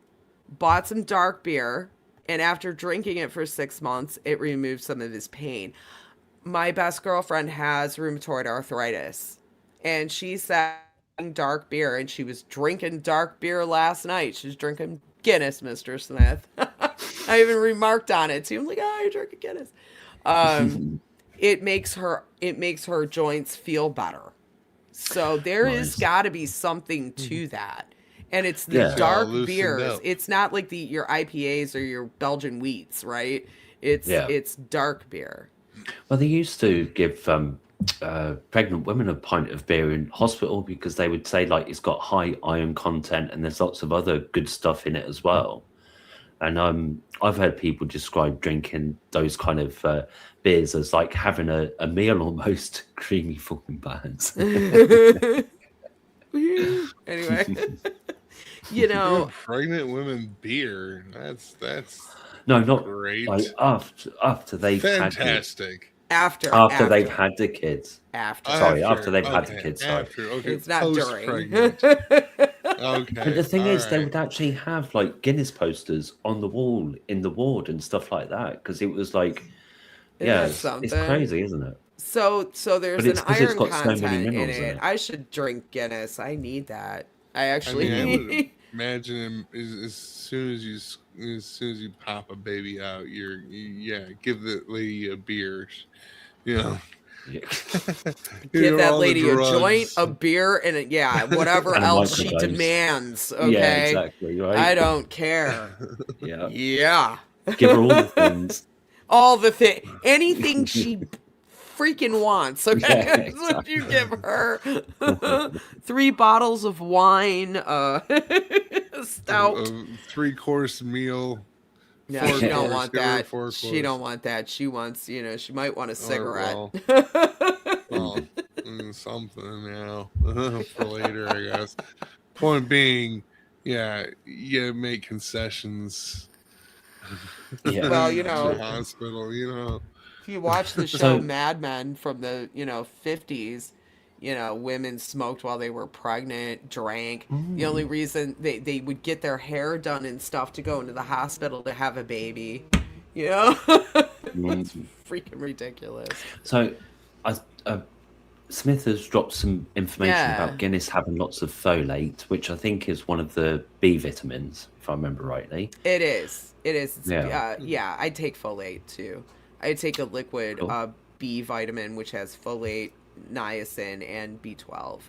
bought some dark beer, and after drinking it for 6 months, it removed some of his pain. My best girlfriend has rheumatoid arthritis, and she said dark beer, and she was drinking dark beer last night. She was drinking Guinness, Mr. Smith. I even remarked on it too. I'm like, oh, you're drinking Guinness. It makes her joints feel better. So there is Nice. got to be something to that. And it's the Yeah. It's all dark loosened beers. up. It's not like your IPAs or your Belgian wheats, right? It's Yeah. it's dark beer. Well, they used to give pregnant women a pint of beer in hospital because they would say like it's got high iron content and there's lots of other good stuff in it as well. And I've heard people describe drinking those kind of beers as like having a meal almost, creamy fucking bands. Anyway, Give pregnant women beer. That's No, not great. like after they've had Fantastic. after they've had the kids. after. Sorry, after they've had the kids. Sorry. After, okay. It's not during. Post-pregnant. Okay. But the thing is, they all would actually have like Guinness posters on the wall in the ward and stuff like that because it was like, Isn't yeah, that it's something? crazy, isn't it? So there's But an it's 'cause it's iron got so many content in minerals in it. it. I should drink Guinness. I need that. I I actually. mean, I would imagine him as soon as you pop a baby out, give the lady a beer. Yeah. Give that all the lady a joint, drugs. a beer, and whatever And a else she microdose. demands. Yeah, Okay, exactly, right? I don't care. Yeah. Yeah, Give her all the things. all the thing, anything she freaking wants. Okay, Yeah, that's what you give exactly. her. 3 bottles of wine, stout. A 3-course meal. No, 4 she don't course, want give her a that. 4 She course. don't want that. She wants, she might want a cigarette. Well, something, for later, I guess. Point being, you make concessions. Yeah. Well, in the hospital, If you watch the show So- Mad Men from the 50s, women smoked while they were pregnant, drank. The only reason they would get their hair done and stuff to go into the hospital to have a baby. It's freaking ridiculous. So, Smith has dropped some information Yeah. about Guinness having lots of folate, which I think is one of the B vitamins, if I remember rightly. It is. It's, Yeah. I take folate too. I take a liquid Cool. B vitamin which has folate, niacin, and B12.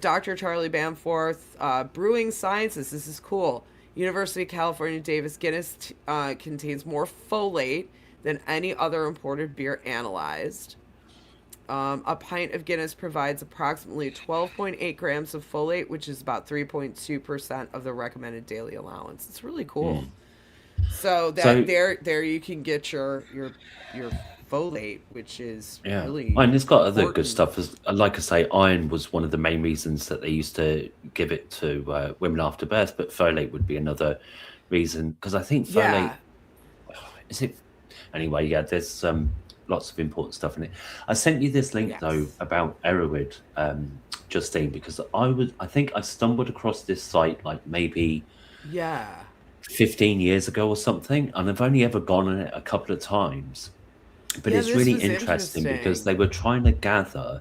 Dr. Charlie Bamforth, Brewing Sciences. This is cool. University of California Davis Guinness contains more folate than any other imported beer analyzed. A pint of Guinness provides approximately 12.8 grams of folate, which is about 3.2% of the recommended daily allowance. It's really cool. So there you can get your folate, which is really and it's got other important. good stuff. Like I say, iron was one of the main reasons that they used to give it to women after birth, but folate would be another reason because I think folate is it anyway. Yeah, there's lots of important stuff in it. I sent you this link though about Erowid, Justine, because I think I stumbled across this site like maybe 15 years ago or something, and I've only ever gone on it a couple of times. But it's this really was interesting because interesting. they were trying to gather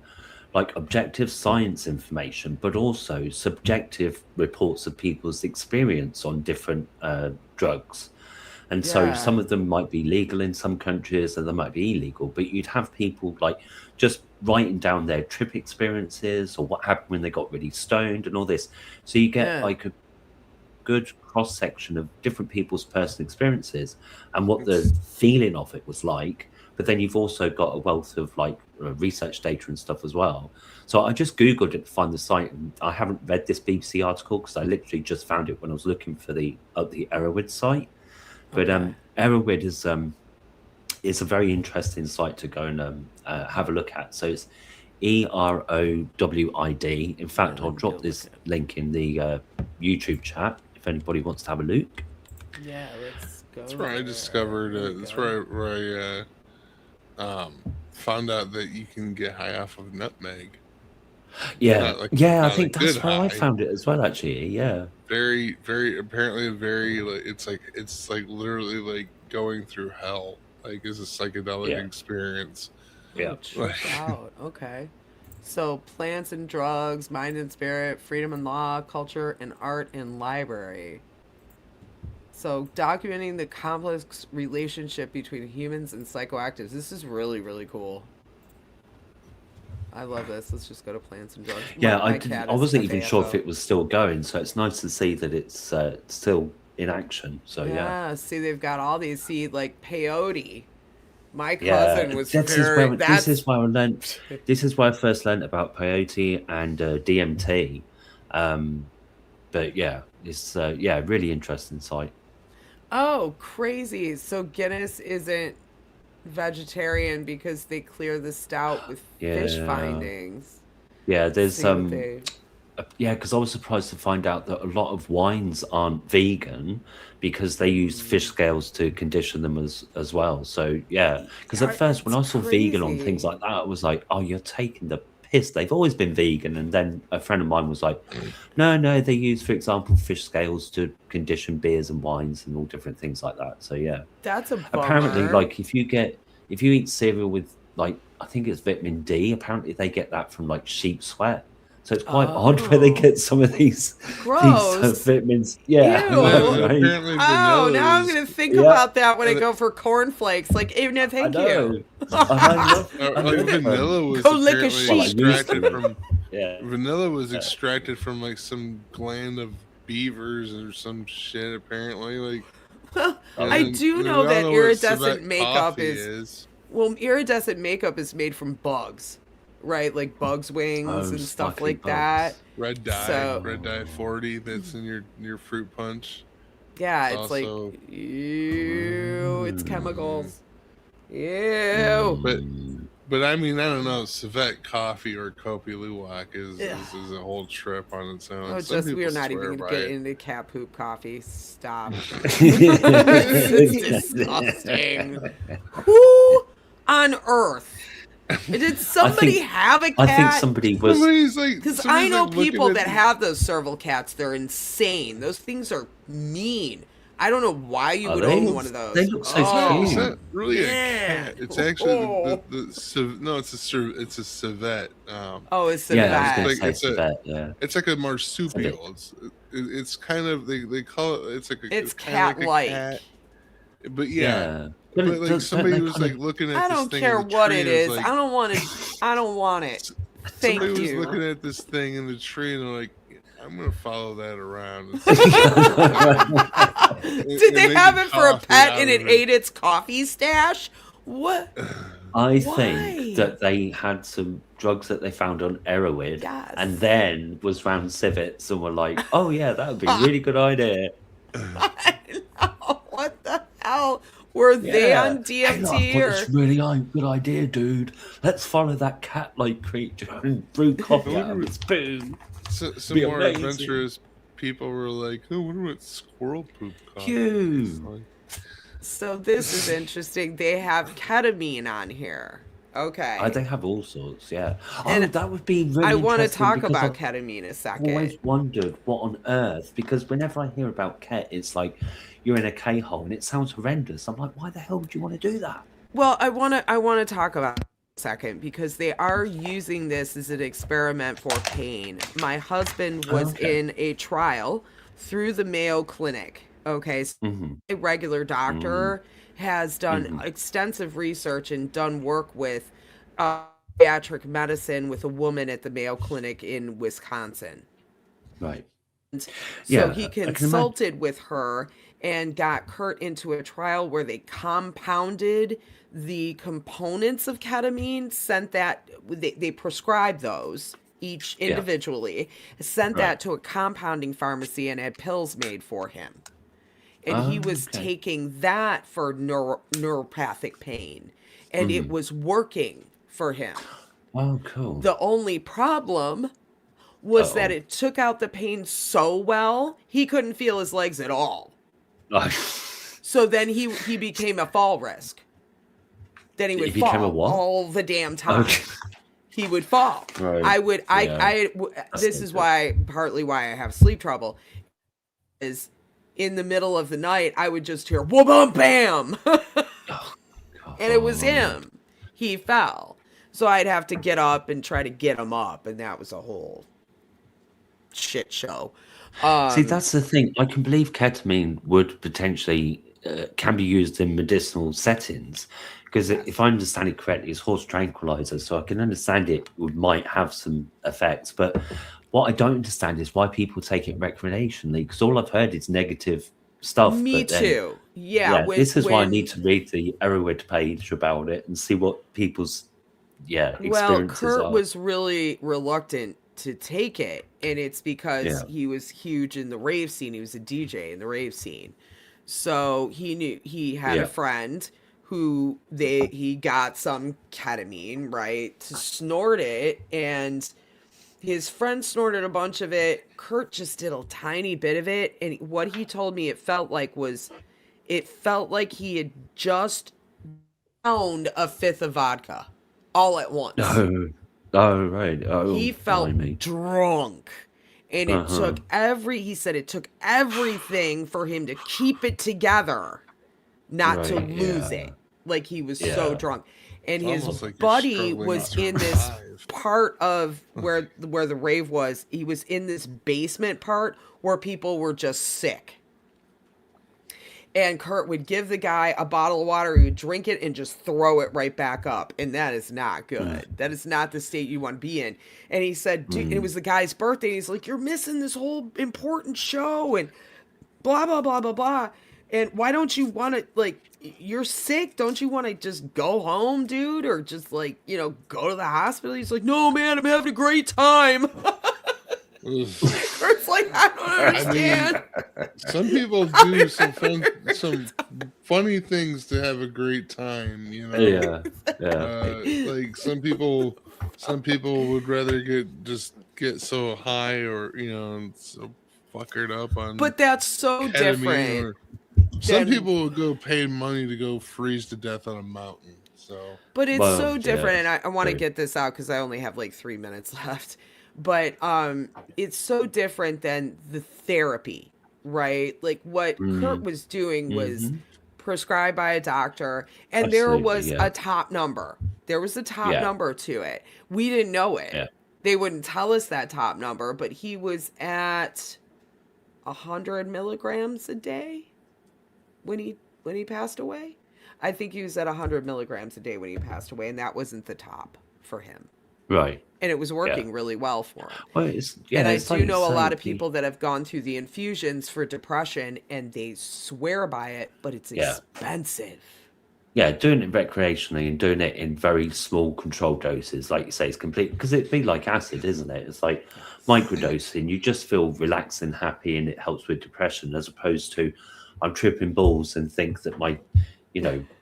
like objective science information, but also subjective reports of people's experience on different drugs. And so some of them might be legal in some countries and they might be illegal, but you'd have people like just writing down their trip experiences or what happened when they got really stoned and all this. So you get like a good cross section of different people's personal experiences and what the feeling of it was like, but then you've also got a wealth of like research data and stuff as well. So I just googled it to find the site, and I haven't read this BBC article because I literally just found it when I was looking for the Erowid site. But Okay. Erowid is a very interesting site to go and have a look at. So it's EROWID. In fact, let I'll me go drop look this at it. link in the YouTube chat if anybody wants to have a look. Yeah, let's go That's where I there. discovered There we it. That's go. where I found out that you can get high off of nutmeg. Yeah, Not like I not a think that's good where I high. found it as well. Actually, yeah, Very, very apparently very like it's like literally like going through hell. Like it's a psychedelic yeah, experience. yeah. Oh, check out. Okay. So, plants and drugs, mind and spirit, freedom and law, culture and art and library. So, documenting the complex relationship between humans and psychoactives. This is really, really cool. I love this. Let's just go to plants and drugs. Yeah, My cat I is wasn't even sure if FAFO. it was still going, so it's nice to see that it's still in action. So yeah, Yeah, see, they've got all these. See, like peyote. My yeah. cousin was very. This is That's. where I learned. This is where I first learned about peyote and DMT. But yeah, it's really interesting site. Oh, crazy. So, Guinness isn't vegetarian because they clear the stout with fish Yeah, findings. yeah. Let's There's see what they. yeah, because I was surprised to find out that a lot of wines aren't vegan because they use fish scales to condition them as well. So yeah, because at first when It's I saw vegan on things crazy. like that, I was like, oh, you're taking the piss. They've always been vegan. And then a friend of mine was like, no, they use, for example, fish scales to condition beers and wines and all different things like that. So yeah, That's a apparently, bummer. like if you eat cereal with like I think it's vitamin D, apparently they get that from like sheep sweat. So it's quite odd where they Oh, get some of these gross. vitamins. Yeah, I And then know, Ew. and right? apparently Oh, vanilla now I'm is gonna think Yeah, about that when I and go for cornflakes. Like, no, I thank you. know. And I like love vanilla was Go lick a apparently well, I sheep. used extracted to. from Yeah, vanilla was yeah. extracted from like some gland of beavers or some shit apparently like Well, Oh, I and really? do we know all that know what iridescent civet makeup coffee is. is. Well, iridescent makeup is made from bugs, right? Like bugs' wings Oh, and stuff sparkly like that. bugs. Red So, dye Oh. 40 that's in your fruit punch. yeah, It's it's like, also ew, it's Mm. chemicals. Ew. but Mm. I mean I don't know civet coffee or Kopi Luwak Ugh. is a whole trip on its own. Oh, Some just we people are not even swear going to by get it. into cat poop coffee. Stop. It's disgusting. Who on earth? Did I somebody think have a I think cat? somebody was. Because I know looking people at that the, have those serval cats. They're insane. Those things are mean. I don't know why you Are would they? own one of They those. look so it's Oh, not cute. really a yeah. cat. It's actually Oh, no, it's a civet. oh, it's a Yeah, I was It's going vet. to like say civet. Yeah, it's like a civet. marsupial. It's kind of they call it It's it's kind of like a cat-like. cat, but yeah, Yeah, but but like don't somebody they was kind like of? looking at I this don't thing in care the what tree it and was is. like I don't want it. I don't want it. somebody Thank was you. looking at this thing in the tree and they're like, I'm gonna follow that around and see if I can Did they make have a it for a coffee pet out and of it it. ate its coffee stash? What? I think Why? that they had some drugs that they found on Erowid, and Yes. then was round civets and were like, "Oh yeah, that would be a really good idea." I know. What the hell? Were they Yeah. on Hey, look, I've DMT got or? this really good idea, dude. Let's follow that cat-like creature and brew I coffee out wonder of what its poo. some Be more amazing. adventurous people were like, oh, I wonder what squirrel poop coffee tastes Phew. like. So this is interesting. They have ketamine on here. Okay. They have all sorts, yeah. Oh, And that would be I really want to interesting talk because about I've ketamine a I've second. always wondered what on earth, because whenever I hear about Ket, it's like you're in a K-hole and it sounds horrendous. I'm like, why the hell would you want to do that? Well, I want to talk about it a second because they are using this as an experiment for pain. My husband Oh, was okay. in a trial through the Mayo Clinic. Okay, so Mm-hmm. a regular Mm-hmm. doctor has done Mm-hmm. extensive research and done work with psychiatric medicine with a woman at the Mayo Clinic in Wisconsin. Right. So Yeah, he I can imagine. consulted with her and got Kurt into a trial where they compounded the components of ketamine, they prescribed those each Yeah. individually, sent Right. that to a compounding pharmacy and had pills made for him. And he was Okay. taking that for neuropathic pain, and it was working for him. Oh, cool. The only problem was that Uh-oh. it took out the pain so well, he couldn't feel his legs at all. So then he became a fall risk. Then he would He became a fall what? all the damn time. Okay. He would fall. Right. This is partly why I have sleep trouble, is in the middle of the night, I would just hear, whoa, bum, bam. And it was him. He fell. So I'd have to get up and try to get him up. And that was a whole shit show. See, that's the thing. I can believe ketamine would potentially can be used in medicinal settings, because if I understand it correctly, it's horse tranquilizer, so I can understand it might have some effects. But what I don't understand is why people take it recreationally, because all I've heard is negative stuff. Me too. Yeah. This is why I need to read the Erowid page about it and see what people's experiences Kurt are. was really reluctant to take it, and it's because he was huge in the rave scene. He was a DJ in the rave scene, so he knew he had a friend who he got some ketamine, right, to snort it, and his friend snorted a bunch of it. Kurt just did a tiny bit of it, and what he told me it felt like he had just downed a fifth of vodka all at once. Oh, right. Oh, he felt blimey. drunk. And he said it took everything for him to keep it together, not to lose it. Like, he was so drunk. And his buddy was in this part of where the rave was. He was in this basement part where people were just sick. And Kurt would give the guy a bottle of water, he would drink it and just throw it right back up. And that is not good. That is not the state you want to be in. And he said, it was the guy's birthday. He's like, you're missing this whole important show and blah, blah, blah, blah, blah. And why don't you want to, like, you're sick? Don't you want to just go home, dude? Or just, like, go to the hospital? He's like, no, man, I'm having a great time. Kurt's like, I don't understand. I mean, some people do some funny things to have a great time, like some people would rather get so high or so fuckered up on. But that's so different. Some people would go pay money to go freeze to death on a mountain. But it's so different, and I want to get this out because I only have like 3 minutes left. But it's so different than the therapy, right? Like what Kurt was doing was prescribed by a doctor, and there was a top number. There was a top number to it. We didn't know it. Yeah. They wouldn't tell us that top number, but he was at 100 milligrams a day when he passed away. I think he was at 100 milligrams a day when he passed away, and that wasn't the top for him. Right. And it was working really well for him. Well, and I do know a lot of people that have gone through the infusions for depression, and they swear by it, but it's expensive. Yeah, doing it recreationally and doing it in very small controlled doses, like you say, is complete, because it'd be like acid, isn't it? It's like microdosing. You just feel relaxed and happy, and it helps with depression, as opposed to I'm tripping balls and think that my,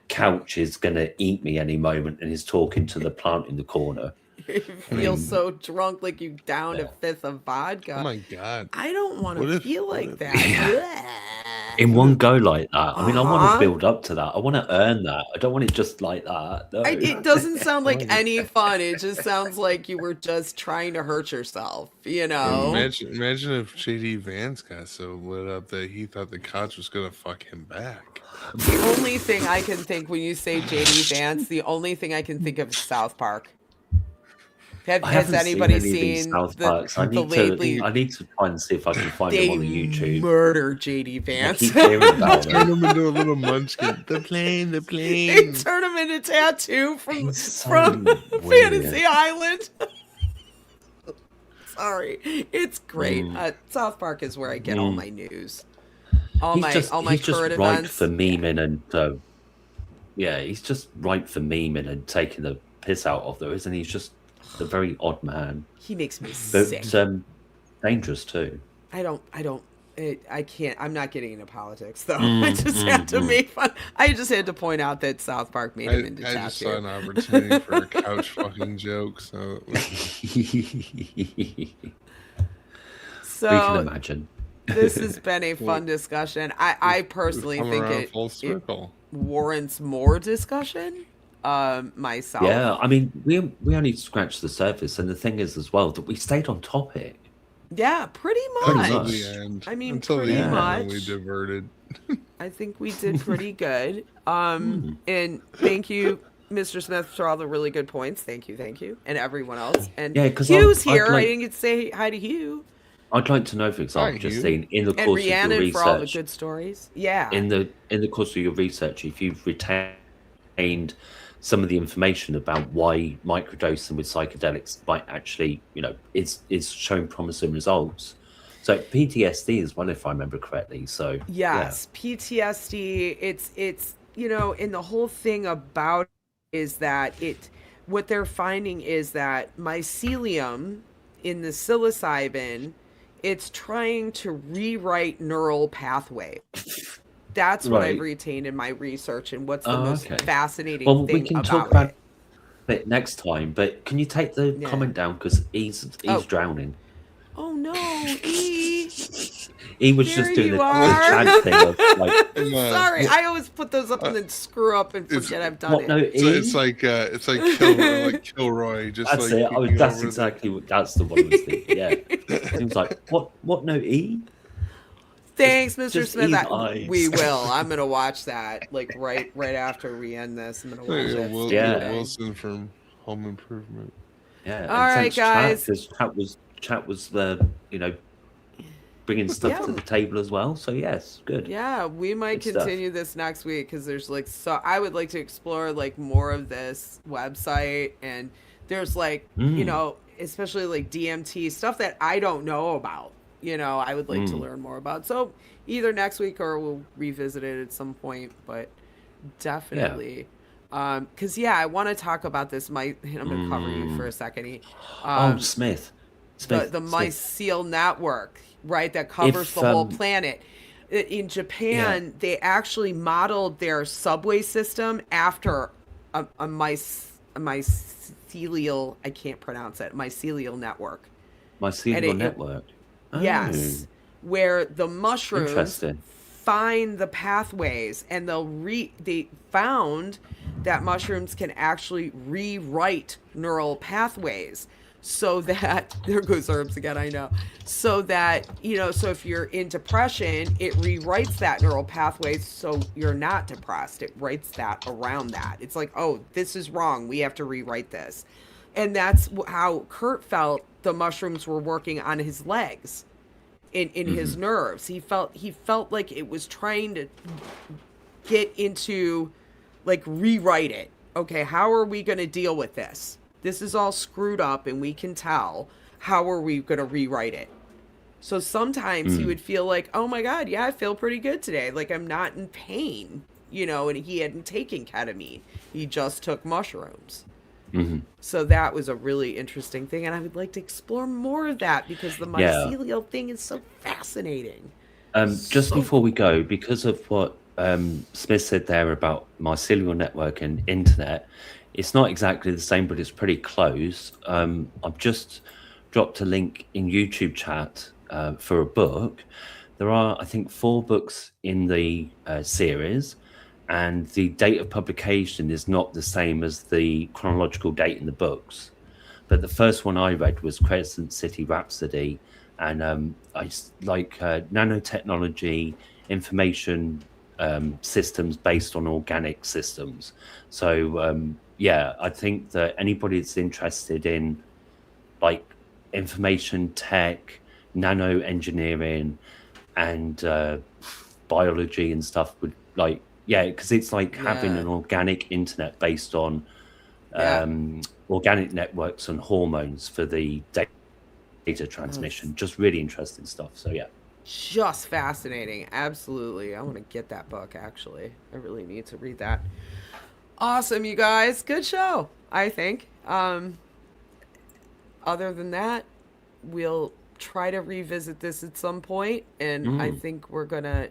couch is going to eat me any moment and is talking to the plant in the corner. You feel so drunk, like you downed a fifth of vodka. Oh my God. I don't want to feel like that. In one go like that. I mean, I want to build up to that. I want to earn that. I don't want it just like that. No. It doesn't sound like any fun. It just sounds like you were just trying to hurt yourself, Imagine if JD Vance got so lit up that he thought the couch was going to fuck him back. The only thing I can think when you say JD Vance, the only thing I can think of is South Park. Has anybody seen South Parks? I need to try and see if I can find them on the YouTube. Murder JD Vance. I keep hearing about Turn him into a little munchkin. The plane. They turn him into Tattoo from Fantasy Island. Sorry, it's great. South Park is where I get all my news. all my he's just current right events. for memeing and yeah, he's just right for memeing and taking the piss out of them, isn't he? He's just a very odd man, He makes me sick. but dangerous too. I can't. I'm not getting into politics though. I Mm, just had mm, to mm. make fun. I just had to point out that South Park made him into I just saw tattoo. an opportunity for a couch fucking joke, so We can So imagine. this has been a fun Well, discussion. I we've personally come think around full it circle. warrants more discussion. Myself. Yeah, I mean, we only scratched the surface, and the thing is as well that we stayed on topic Yeah, pretty pretty much. Until much. the end. I mean, Until the pretty end, and then we much. diverted. I think we did pretty good. Mm. And thank you, Mr. Smith, for all the really good points. Thank you, and everyone else. And Yeah, because Hugh's I'd here. I like didn't get to say hi to Hugh. I'd like to know, for Hi, example, Hugh. Justine, in the And course of your Rhiannon for all the research, good stories. Yeah. in the course of your research, if you've retained some of the information about why microdosing with psychedelics might actually, is showing promising results. So PTSD as well, if I remember correctly. So yeah. Yes, PTSD. It's and the whole thing about it is that what they're finding is that mycelium in the psilocybin, it's trying to rewrite neural pathways. That's what I've Right. retained in my research, and what's the Oh, most okay. fascinating Well, we thing can talk about about it. it next time, but can you take the Yeah. comment down because he's Oh, drowning. oh no, E. He was There just doing you the are. chat thing of like, I'm, Sorry, I always put those up and then screw up and it's- forget I've done what it. no It's E? like Kilroy, just That's like it. peeking That's over exactly what. That's the one I was thinking. Yeah. He was like, what no E? Thanks, Mr. Just Smith. E's eyes. We will. I'm gonna watch that like right after we end this. I'm gonna watch Yeah, it. Yeah. Wilson from Home Improvement. Yeah. All right, thanks, guys. because chat was bringing stuff to Yeah. the table as well. So yes, good. Yeah, we might Good stuff. continue this next week because there's I would like to explore like more of this website, and there's especially like DMT stuff that I don't know about. I would like to learn more about. So either next week or we'll revisit it at some point, but definitely. Because I want to talk about this. I'm gonna cover you for a second. Smith. The mycel network, right? That covers If, the whole planet. In Japan, they actually modeled their subway system after a mycelial, I can't pronounce it, mycelial network. Mycelial network. Oh, Yes, where the mushrooms Interesting. find the pathways, and they found that mushrooms can actually rewrite neural pathways, so that there goes herbs again, I know. So that so if you're in depression, it rewrites that neural pathway so you're not depressed. It writes that around that. It's like, oh, this is wrong, we have to rewrite this. And that's how Kurt felt the mushrooms were working on his legs, in his nerves. He felt like it was trying to get into, like, rewrite it. Okay, how are we going to deal with this? This is all screwed up, and we can tell. How are we going to rewrite it? So sometimes he would feel like, oh my God, yeah, I feel pretty good today. Like, I'm not in pain, and he hadn't taken ketamine. He just took mushrooms. So that was a really interesting thing, and I would like to explore more of that because the mycelial thing is so fascinating. Just before we go, because of what Smith said there about mycelial network and internet, it's not exactly the same, but it's pretty close. I've just dropped a link in YouTube chat for a book. There are, I think, 4 books in the series, and the date of publication is not the same as the chronological date in the books. But the first one I read was Crescent City Rhapsody, and I like nanotechnology, information systems based on organic systems. So I think that anybody that's interested in like information tech, nano engineering, and biology and stuff would like, because it's like having an organic internet based on organic networks and hormones for the data transmission. Just really interesting stuff. So just fascinating. Absolutely. I want to get that book, actually. I really need to read that. Awesome, you guys. Good show, I think. Other than that, we'll try to revisit this at some point, and I think we're going to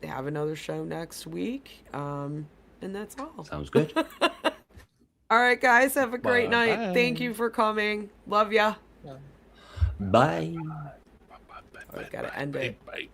have another show next week. And that's all. Sounds good. All right, guys. Have a great night. Bye-bye. Thank you for coming. Love ya. Bye. I've got to end it. Bye.